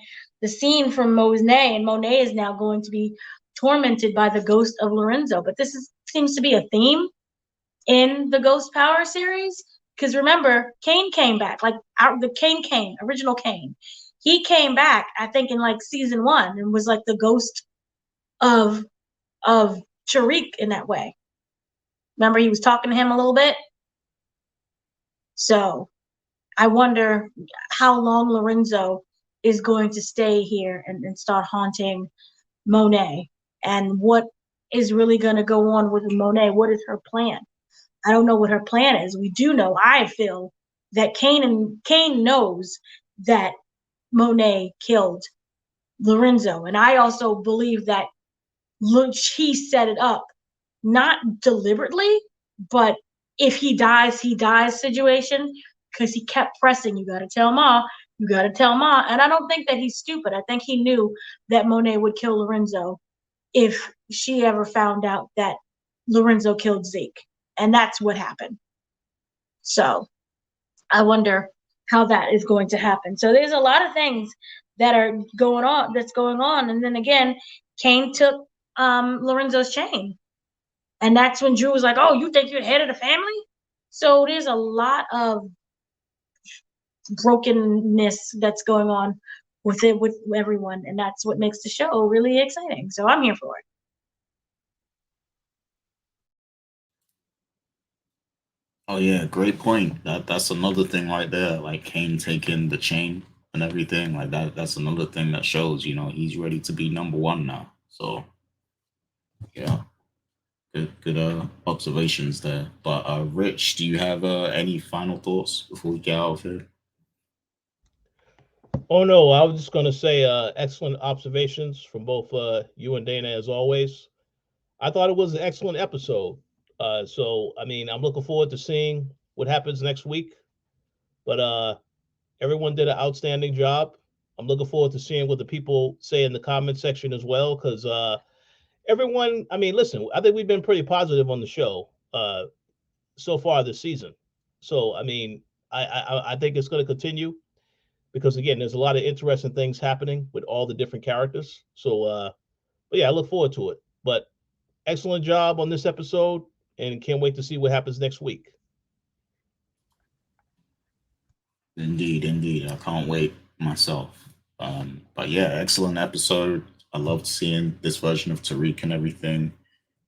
scene from Monet, and Monet is now going to be tormented by the ghost of Lorenzo. But seems to be a theme in the Ghost Power series, because remember, Kane came back, like the Kane, original Kane. He came back, I think, in like season 1 and was like the ghost of Tariq in that way. Remember, he was talking to him a little bit. So I wonder how long Lorenzo is going to stay here and start haunting Monet, and what is really going to go on with Monet. What is her plan? I don't know what her plan is. We do know, I feel, that Kane knows that Monet killed Lorenzo. And I also believe that he set it up, not deliberately, but if he dies, he dies situation, because he kept pressing, you got to tell Ma, you got to tell Ma. And I don't think that he's stupid. I think he knew that Monet would kill Lorenzo if she ever found out that Lorenzo killed Zeke. And that's what happened. So I wonder how that is going to happen. So there's a lot of things that are going on. And then again, Kane took Lorenzo's chain. And that's when Drew was like, oh, you think you're the head of the family? So there's a lot of brokenness that's going on with everyone. And that's what makes the show really exciting. So I'm here for it. Oh yeah, great point. That's another thing right there. Like Kane taking the chain and everything. Like that's another thing that shows, he's ready to be number 1 now. So yeah, good observations there. But Rich, do you have any final thoughts before we get out of here? Oh no, I was just going to say excellent observations from both you and Dana, as always. I thought it was an excellent episode. So I mean, I'm looking forward to seeing what happens next week. But everyone did an outstanding job. I'm looking forward to seeing what the people say in the comment section as well, because everyone, I mean, listen, I think we've been pretty positive on the show so far this season. So I mean, I think it's going to continue, because again, there's a lot of interesting things happening with all the different characters. So but yeah, I look forward to it. But excellent job on this episode, and can't wait to see what happens next week. Indeed. I can't wait myself. But yeah, excellent episode. I loved seeing this version of Tariq and everything.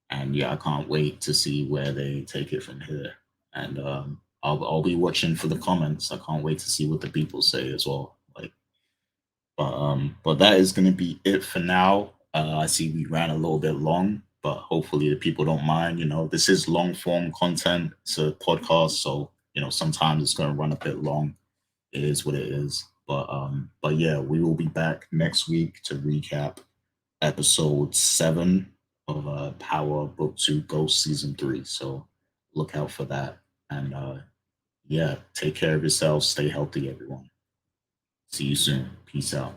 And yeah, I can't wait to see where they take it from here. And I'll be watching for the comments. I can't wait to see what the people say as well. But that is going to be it for now. I see we ran a little bit long, but hopefully the people don't mind. This is long form content. It's a podcast, so sometimes it's going to run a bit long. It is what it is. But yeah, we will be back next week to recap episode 7 of Power Book 2 Ghost Season 3. So look out for that. And yeah, take care of yourselves. Stay healthy, everyone. See you soon. Peace out.